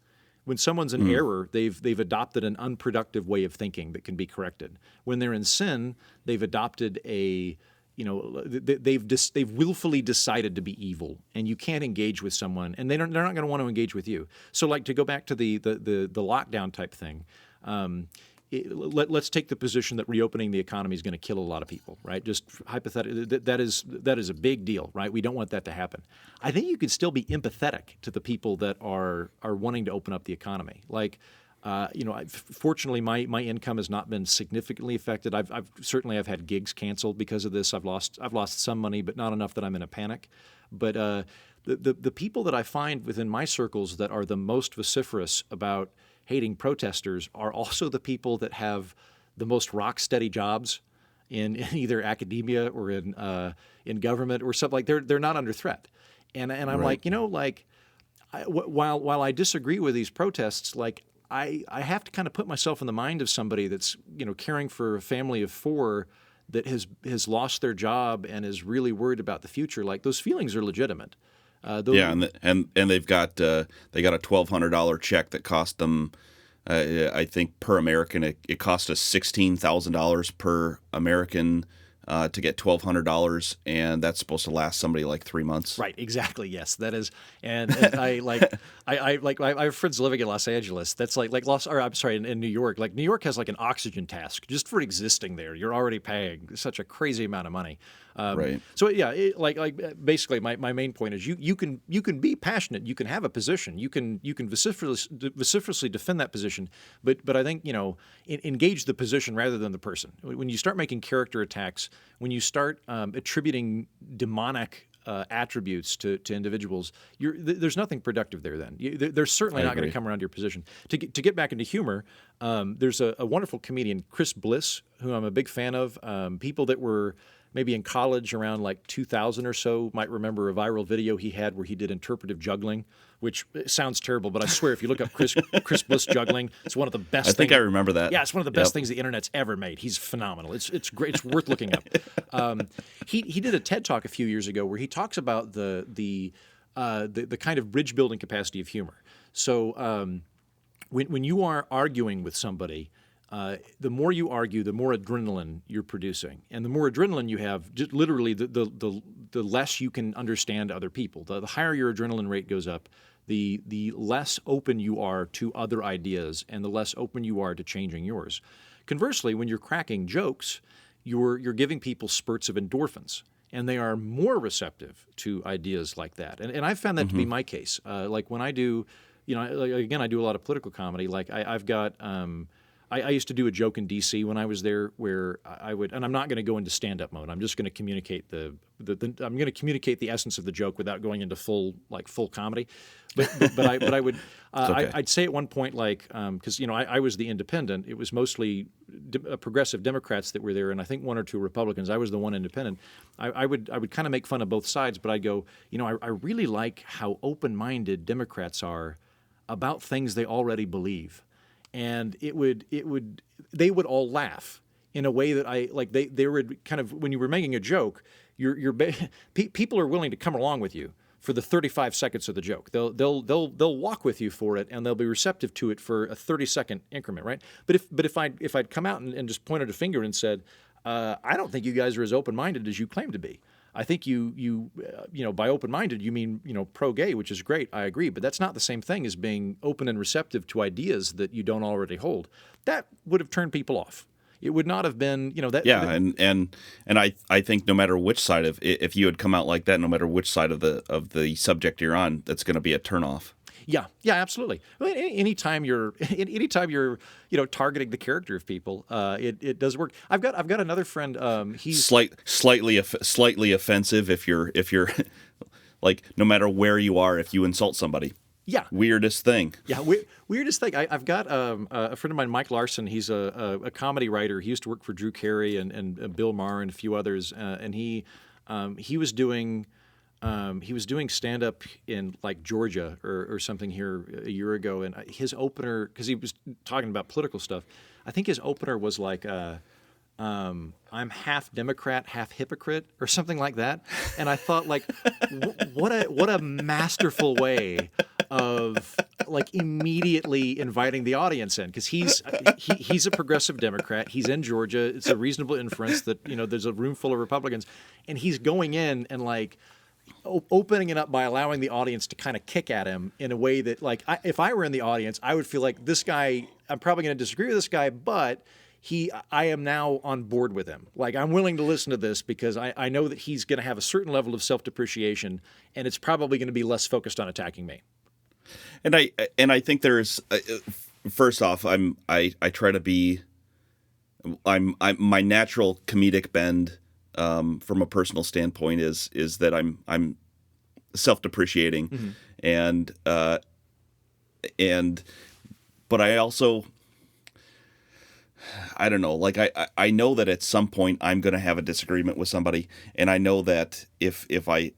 When someone's in error, they've adopted an unproductive way of thinking that can be corrected. When they're in sin, they've adopted they've willfully decided to be evil, and you can't engage with someone, and they're not going to want to engage with you. So, like, to go back to the lockdown type thing. Let's take the position that reopening the economy is going to kill a lot of people, right? Just hypothetically, that is a big deal, right? We don't want that to happen. I think you could still be empathetic to the people that are wanting to open up the economy. Like, fortunately, my income has not been significantly affected. I've had gigs canceled because of this. I've lost some money, but not enough that I'm in a panic. But the people that I find within my circles that are the most vociferous about hating protesters are also the people that have the most rock-steady jobs in either academia or in government or something. Like, they're not under threat, and I'm Right. like, while I disagree with these protests, like, I have to kind of put myself in the mind of somebody that's caring for a family of 4 that has lost their job and is really worried about the future. Like, those feelings are legitimate. And they've got they got a $1,200 check that cost them, I think per American it cost us $16,000 per American to get $1,200, and that's supposed to last somebody like 3 months. Right, exactly. Yes, that is, and I have friends living in Los Angeles. That's in New York. Like, New York has like an oxygen task just for existing there. You're already paying such a crazy amount of money. Right. So yeah, basically, my main point is you can be passionate. You can have a position. You can vociferously defend that position. But I think engage the position rather than the person. When you start making character attacks, when you start attributing demonic attributes to individuals, there's nothing productive there. Then they're certainly not going to come around your position. To get back into humor, there's a wonderful comedian, Chris Bliss, who I'm a big fan of. People that were maybe in college around like 2000 or so might remember a viral video he had where he did interpretive juggling, which sounds terrible, but I swear if you look up Chris Bliss juggling, it's one of the best things. I think I remember that. Yeah, it's one of the best things the internet's ever made. He's phenomenal. It's great. It's worth looking up. He did a TED Talk a few years ago where he talks about the kind of bridge building capacity of humor. So when you are arguing with somebody, the more you argue, the more adrenaline you're producing, and the more adrenaline you have, just literally, the less you can understand other people. The higher your adrenaline rate goes up, the less open you are to other ideas, and the less open you are to changing yours. Conversely, when you're cracking jokes, you're giving people spurts of endorphins, and they are more receptive to ideas like that. And I've found that to be my case. Like when I do, again, I do a lot of political comedy. Like I've got. I used to do a joke in D.C. when I was there, where I would, and I'm not going to go into stand-up mode. I'm just going to communicate I'm going to communicate the essence of the joke without going into full comedy. But I would, okay. I'd say at one point, like, because I was the independent. It was mostly progressive Democrats that were there, and I think 1 or 2 Republicans. I was the one independent. I would kind of make fun of both sides, but I'd go, I really like how open-minded Democrats are about things they already believe. And they would all laugh in a way that they would kind of, when you were making a joke, people are willing to come along with you for the 35 seconds of the joke. They'll walk with you for it, and they'll be receptive to it for a 30-second increment, right? But if I'd come out and just pointed a finger and said, I don't think you guys are as open-minded as you claim to be. I think you by open-minded you mean pro-gay, which is great. I agree, but that's not the same thing as being open and receptive to ideas that you don't already hold. That would have turned people off. It would not have been, that. Yeah, and I think no matter which side of, if you had come out like that, no matter which side of the subject you're on, that's going to be a turnoff. Yeah, absolutely. I mean, anytime you're targeting the character of people, it does work. I've got another friend. He's slightly offensive if you're like, no matter where you are, if you insult somebody. Yeah. Weirdest thing. Yeah, weirdest thing. I've got a friend of mine, Mike Larson. He's a comedy writer. He used to work for Drew Carey and Bill Maher and a few others. And he was doing stand-up in like Georgia or something here a year ago. And his opener, because he was talking about political stuff, I think his opener was like, I'm half Democrat, half hypocrite, or something like that. And I thought, like, what a masterful way of like immediately inviting the audience in, because he's a progressive Democrat. He's in Georgia. It's a reasonable inference that there's a room full of Republicans, and he's going in and like opening it up by allowing the audience to kind of kick at him in a way that, like, if I were in the audience, I would feel like this guy. I'm probably going to disagree with this guy, but I am now on board with him. Like, I'm willing to listen to this because I know that he's going to have a certain level of self-depreciation, and it's probably going to be less focused on attacking me. And I think there's first off, I try to be I'm my natural comedic bend from a personal standpoint is that I'm self-depreciating, mm-hmm. But I also, I don't know, like I know that at some point I'm going to have a disagreement with somebody, and I know that if I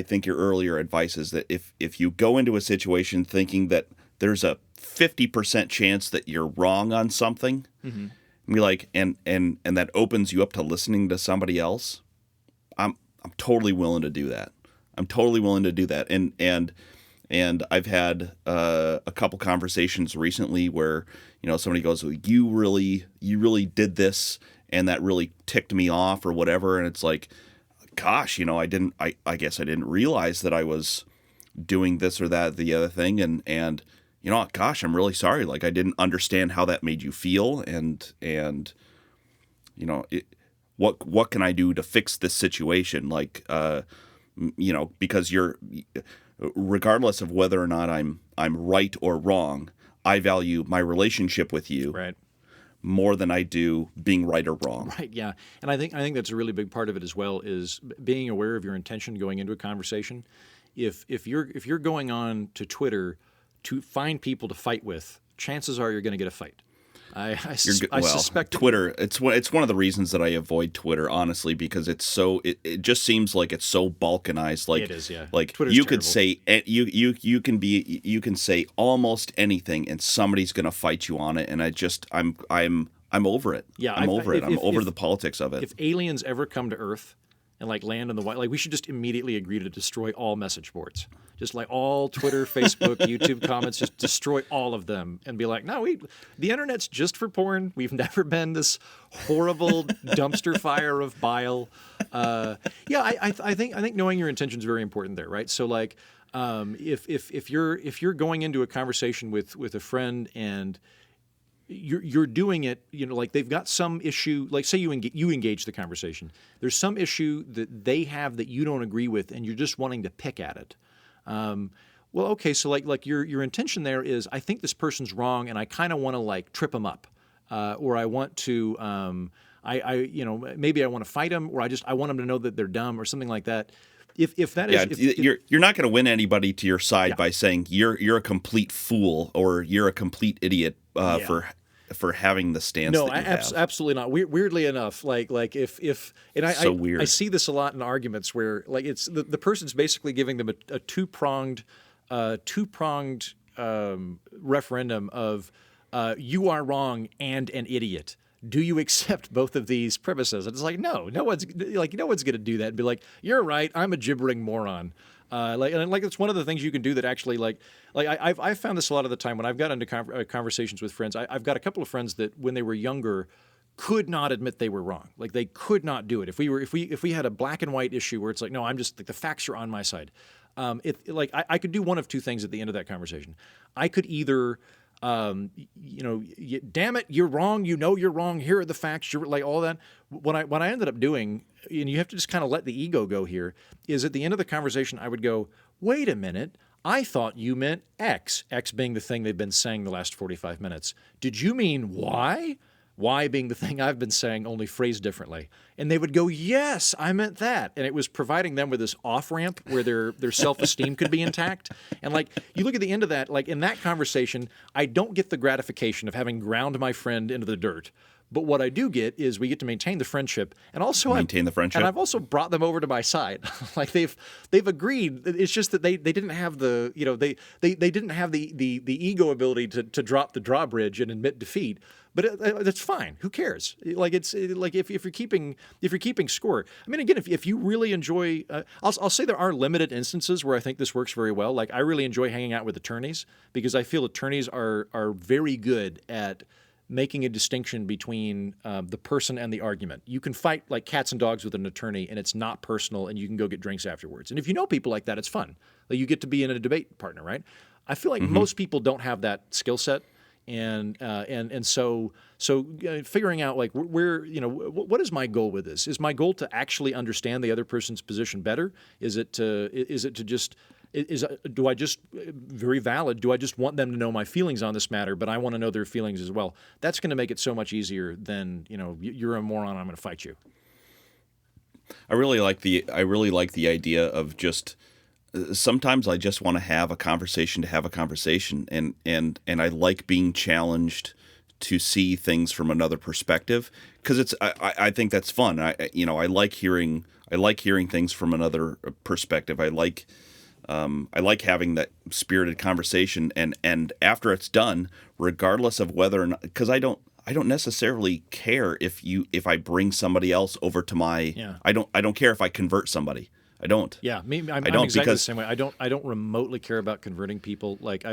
think your earlier advice is that if you go into a situation thinking that there's a 50% chance that you're wrong on something, mm-hmm. and be like, and that opens you up to listening to somebody else, I'm totally willing to do that. And I've had a couple conversations recently where somebody goes, well, you really did this, and that really ticked me off or whatever, and it's like, gosh, I guess I didn't realize that I was doing this or that, the other thing, and gosh, I'm really sorry, like I didn't understand how that made you feel, and what can I do to fix this situation, like because you're, regardless of whether or not I'm right or wrong, I value my relationship with you, right, more than I do being right or wrong. Right, yeah. And I think that's a really big part of it as well, is being aware of your intention going into a conversation. If you're going on to Twitter to find people to fight with, chances are you're going to get a fight. I suspect Twitter. It's one of the reasons that I avoid Twitter, honestly, because it's so it just seems like it's so balkanized. Like it is, yeah. Like Twitter's you terrible. could say you can say almost anything, and somebody's going to fight you on it. And I'm over it. Yeah, I'm over it. I'm over the politics of it. If aliens ever come to Earth and like land on the white, like we should just immediately agree to destroy all message boards. Just like all Twitter, Facebook, YouTube comments, just destroy all of them and be like, no, the internet's just for porn. We've never been this horrible dumpster fire of bile. I think knowing your intention is very important there, right? So like, if you're going into a conversation with a friend and you're doing it, like they've got some issue, like say you engage the conversation. There's some issue that they have that you don't agree with, and you're just wanting to pick at it. Well, okay, so like your intention there is, I think this person's wrong, and I kind of want to like trip them up, or I want to, maybe I want to fight them, or I want them to know that they're dumb, or something like that. If that is, you're not going to win anybody to your side by saying you're a complete fool or you're a complete idiot for having the stance. No, that you have. Absolutely not. Weirdly enough, like if weird. I see this a lot in arguments where like it's the person's basically giving them a two-pronged referendum of you are wrong and an idiot. Do you accept both of these premises? And it's like, no one's going to do that and be like, you're right, I'm a gibbering moron. Like it's one of the things you can do that actually I've found this a lot of the time when I've got into conversations with friends. I've got a couple of friends that when they were younger could not admit they were wrong. Like they could not do it. If we had a black and white issue where it's like, no, I'm just like the facts are on my side. I could do one of two things at the end of that conversation. I could either damn it, you're wrong. You know you're wrong. Here are the facts. You're like all that. What I ended up doing, and you have to just kind of let the ego go here, is at the end of the conversation I would go, wait a minute, I thought you meant X. X being the thing they've been saying the last 45 minutes. Did you mean Y? Y being the thing I've been saying, only phrased differently. And they would go, yes, I meant that. And it was providing them with this off-ramp where their self-esteem could be intact. And like, you look at the end of that, like in that conversation, I don't get the gratification of having ground my friend into the dirt. But what I do get is we get to maintain the friendship, and also the friendship. And I've also brought them over to my side. Like they've agreed. It's just that they didn't have the they didn't have the ego ability to drop the drawbridge and admit defeat. But that's fine. Who cares? Like if you're keeping score. I mean, again, if you really enjoy, I'll say there are limited instances where I think this works very well. Like I really enjoy hanging out with attorneys because I feel attorneys are very good at making a distinction between the person and the argument. You can fight like cats and dogs with an attorney, and it's not personal, and you can go get drinks afterwards. And if you know people like that, it's fun. Like you get to be in a debate partner, right? I feel like most people don't have that skill set. And so figuring out like where what is my goal with this? Is my goal to actually understand the other person's position better? Is it to just do I just very valid? Do I just want them to know my feelings on this matter? But I want to know their feelings as well. That's going to make it so much easier than you're a moron. I'm going to fight you. I really like the idea of just. Sometimes I just want to have a conversation to have a conversation, and I like being challenged to see things from another perspective because I think that's fun. I like hearing things from another perspective. I like having that spirited conversation, and after it's done, regardless of whether or not, because I don't necessarily care if I bring somebody else over to my I don't care if I convert somebody. I don't. Yeah, I'm exactly the same way. I don't remotely care about converting people. Like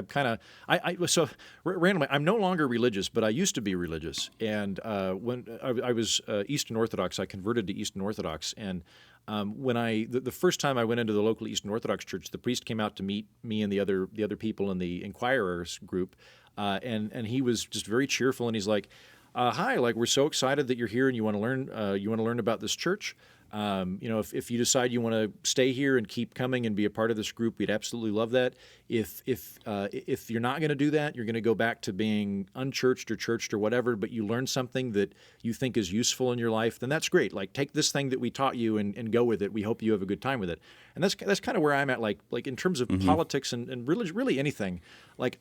so randomly, I'm no longer religious, but I used to be religious. And when I was Eastern Orthodox, I converted to Eastern Orthodox. And when the first time I went into the local Eastern Orthodox church, the priest came out to meet me and the other people in the Inquirers group, and he was just very cheerful. And he's like, "Hi, like we're so excited that you're here and you want to learn about this church." If you decide you want to stay here and keep coming and be a part of this group, we'd absolutely love that. If you're not going to do that, you're going to go back to being unchurched or churched or whatever, but you learn something that you think is useful in your life, then that's great. Like take this thing that we taught you and go with it. We hope you have a good time with it. And that's kind of where I'm at. Like in terms of politics and really anything. Like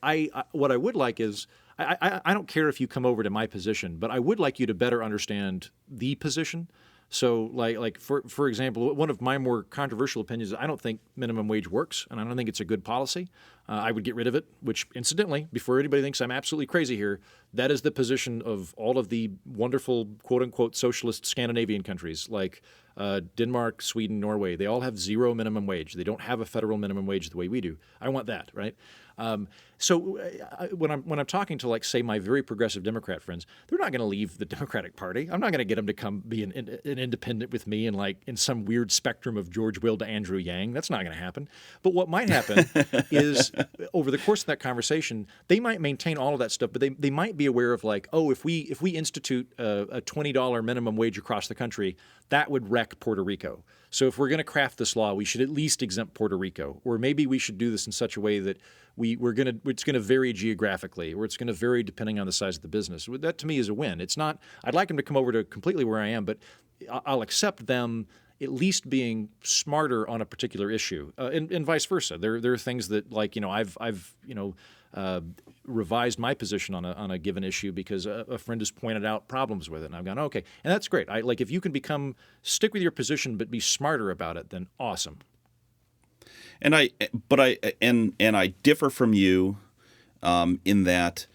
what I would like is. I don't care if you come over to my position, but I would like you to better understand the position. So, like for example, one of my more controversial opinions is I don't think minimum wage works, and I don't think it's a good policy. I would get rid of it, which, incidentally, before anybody thinks I'm absolutely crazy here, that is the position of all of the wonderful, quote-unquote, socialist Scandinavian countries like Denmark, Sweden, Norway. They all have zero minimum wage. They don't have a federal minimum wage the way we do. I want that, right? So when I'm talking to, like, say, my very progressive Democrat friends, they're not going to leave the Democratic Party. I'm not going to get them to come be an independent with me and like in some weird spectrum of George Will to Andrew Yang. That's not going to happen. But what might happen is over the course of that conversation, they might maintain all of that stuff, but they might be aware of like, oh, if we institute a $20 minimum wage across the country, that would wreck Puerto Rico. So if we're going to craft this law, we should at least exempt Puerto Rico, or maybe we should do this in such a way that it's going to vary geographically, or it's going to vary depending on the size of the business. That to me is a win. It's not. I'd like them to come over to completely where I am, but I'll accept them at least being smarter on a particular issue, and vice versa. There are things that I've revised my position on a given issue because a friend has pointed out problems with it, and I've gone, okay, and that's great. If you can stick with your position but be smarter about it, then awesome. And I differ from you in that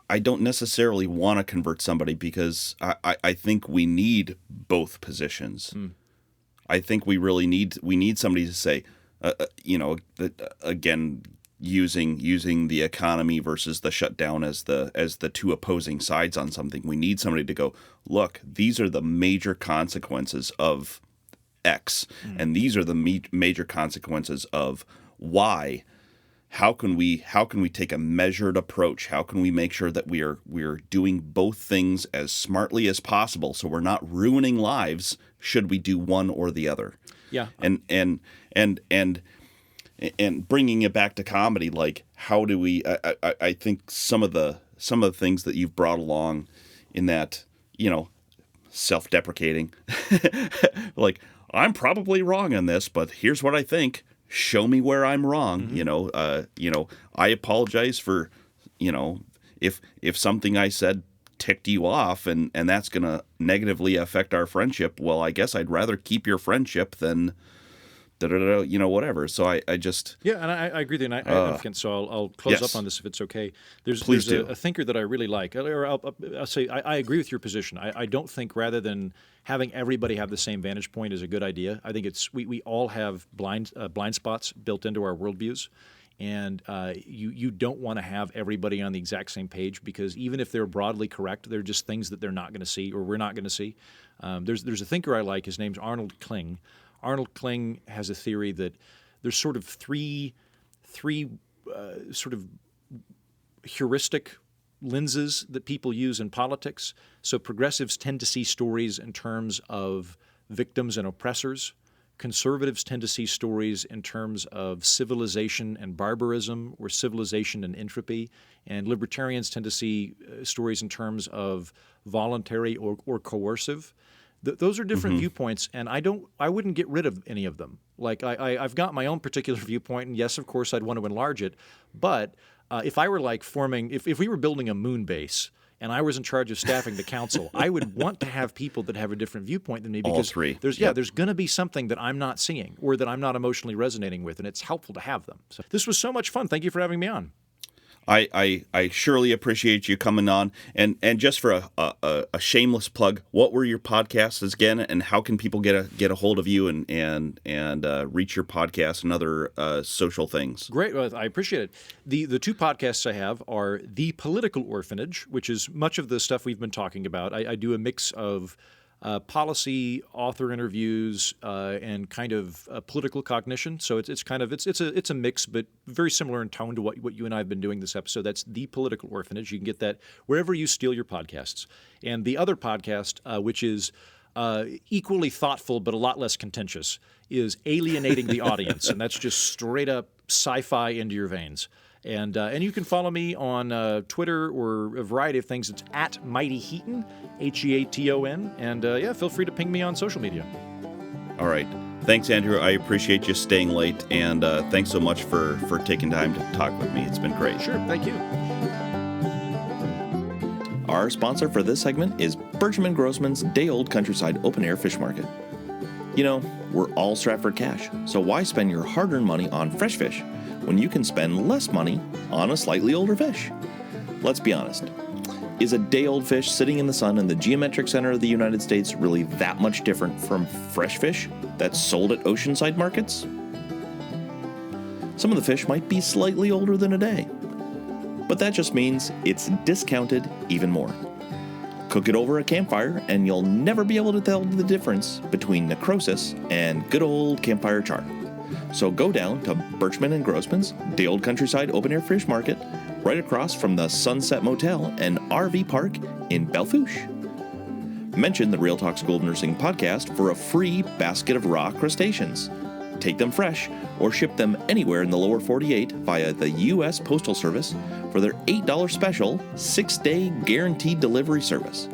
I don't necessarily want to convert somebody because I think we need both positions. I think we need somebody to say, again, using the economy versus the shutdown as the two opposing sides on something. We need somebody to go, look, these are the major consequences of X, and these are the major consequences of Y. How can we take a measured approach? How can we make sure that we are doing both things as smartly as possible, so we're not ruining lives should we do one or the other? Yeah. And bringing it back to comedy, like how do we? I think some of the things that you've brought along in that, self-deprecating, like, I'm probably wrong on this, but here's what I think. Show me where I'm wrong. I apologize for, if something I said ticked you off and that's going to negatively affect our friendship. Well, I guess I'd rather keep your friendship than whatever. So I just... Yeah, and I agree with you, and so I'll close up on this if it's okay. There's a thinker that I really like, or I'll say I agree with your position. I don't think rather than having everybody have the same vantage point is a good idea. I think we all have blind spots built into our worldviews, and you don't want to have everybody on the exact same page, because even if they're broadly correct, they're just things that they're not going to see or we're not going to see. There's a thinker I like. His name's Arnold Kling. Arnold Kling has a theory that there's sort of three sort of heuristic lenses that people use in politics. So progressives tend to see stories in terms of victims and oppressors. Conservatives tend to see stories in terms of civilization and barbarism, or civilization and entropy. And libertarians tend to see stories in terms of voluntary or coercive. Those are different viewpoints, and I wouldn't get rid of any of them. Like I've got my own particular viewpoint, and yes, of course, I'd want to enlarge it. But if I were like if we were building a moon base and I was in charge of staffing the council, I would want to have people that have a different viewpoint than me, because all three. There's going to be something that I'm not seeing or that I'm not emotionally resonating with, and it's helpful to have them. So this was so much fun. Thank you for having me on. I surely appreciate you coming on, and just for a shameless plug, what were your podcasts again, and how can people get a hold of you and reach your podcast and other social things? Great, well, I appreciate it. The two podcasts I have are The Political Orphanage, which is much of the stuff we've been talking about. I do a mix of policy, author interviews, and kind of political cognition. So it's a mix, but very similar in tone to what you and I have been doing this episode. That's The Political Orphanage. You can get that wherever you steal your podcasts. And the other podcast, which is equally thoughtful but a lot less contentious, is Alienating the Audience, and that's just straight up sci-fi into your veins. And you can follow me on Twitter or a variety of things. It's at Mighty Heaton, Heaton. And feel free to ping me on social media. All right. Thanks, Andrew. I appreciate you staying late. And thanks so much for taking time to talk with me. It's been great. Sure. Thank you. Our sponsor for this segment is Bergman Grossman's Day-Old Countryside Open Air Fish Market. We're all strapped for cash, so why spend your hard-earned money on fresh fish when you can spend less money on a slightly older fish? Let's be honest. Is a day-old fish sitting in the sun in the geometric center of the United States really that much different from fresh fish that's sold at oceanside markets? Some of the fish might be slightly older than a day, but that just means it's discounted even more. Cook it over a campfire and you'll never be able to tell the difference between necrosis and good old campfire char. So go down to Birchman & Grossman's Day-Old Countryside Open Air Fish Market, right across from the Sunset Motel and RV Park in Belfouche. Mention the Real Talk School of Nursing podcast for a free basket of raw crustaceans. Take them fresh or ship them anywhere in the lower 48 via the U.S. Postal Service for their $8 special 6-day guaranteed delivery service.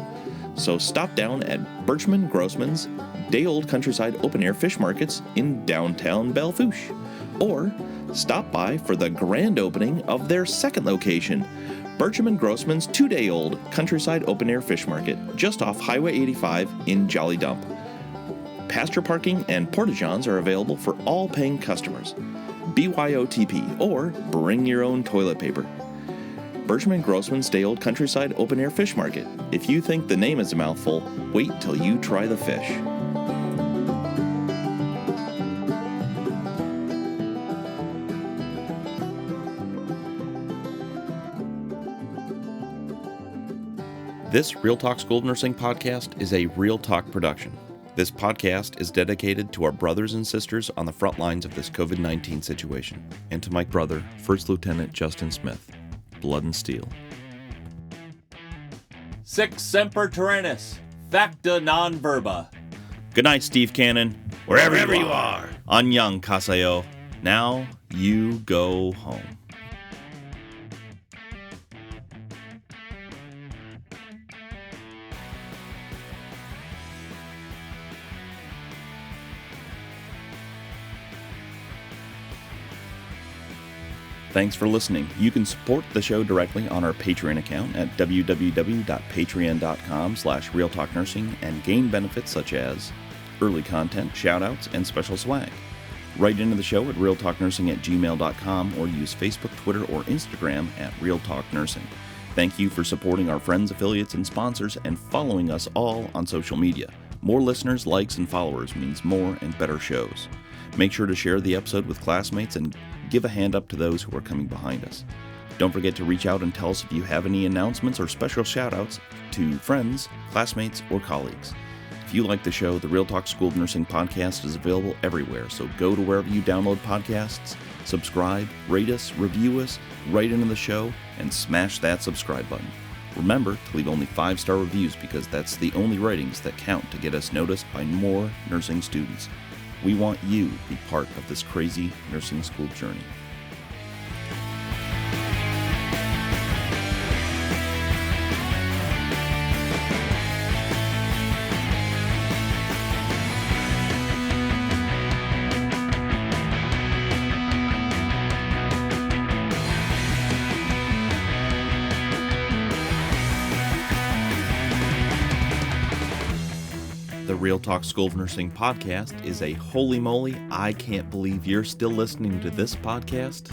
So stop down at Birchman Grossman's Day-Old Countryside Open Air Fish Markets in downtown Belfouche, or stop by for the grand opening of their second location, Birchman Grossman's 2-day-old Countryside Open Air Fish Market just off Highway 85 in Jolly Dump. Pasture parking and porta-johns are available for all paying customers. BYOTP, or bring your own toilet paper. Birchman Grossman's Day-Old Countryside Open Air Fish Market. If you think the name is a mouthful, wait till you try the fish. This Real Talk School of Nursing podcast is a Real Talk production. This podcast is dedicated to our brothers and sisters on the front lines of this COVID-19 situation, and to my brother, First Lieutenant Justin Smith, blood and steel. Sic semper tyrannis, facta non verba. Good night, Steve Cannon, wherever you are. Annyeong kasayo. Now you go home. Thanks for listening. You can support the show directly on our Patreon account at www.patreon.com/realtalknursing and gain benefits such as early content, shoutouts, and special swag. Write into the show at realtalknursing@gmail.com or use Facebook, Twitter, or Instagram at realtalknursing. Thank you for supporting our friends, affiliates, and sponsors and following us all on social media. More listeners, likes, and followers means more and better shows. Make sure to share the episode with classmates and give a hand up to those who are coming behind us. Don't forget to reach out and tell us if you have any announcements or special shout-outs to friends, classmates, or colleagues. If you like the show, the Real Talk School of Nursing podcast is available everywhere, so go to wherever you download podcasts, subscribe, rate us, review us, write into the show, and smash that subscribe button. Remember to leave only 5-star reviews because that's the only ratings that count to get us noticed by more nursing students. We want you to be part of this crazy nursing school journey. The Real Talk School of Nursing podcast is a holy moly, I can't believe you're still listening to this podcast.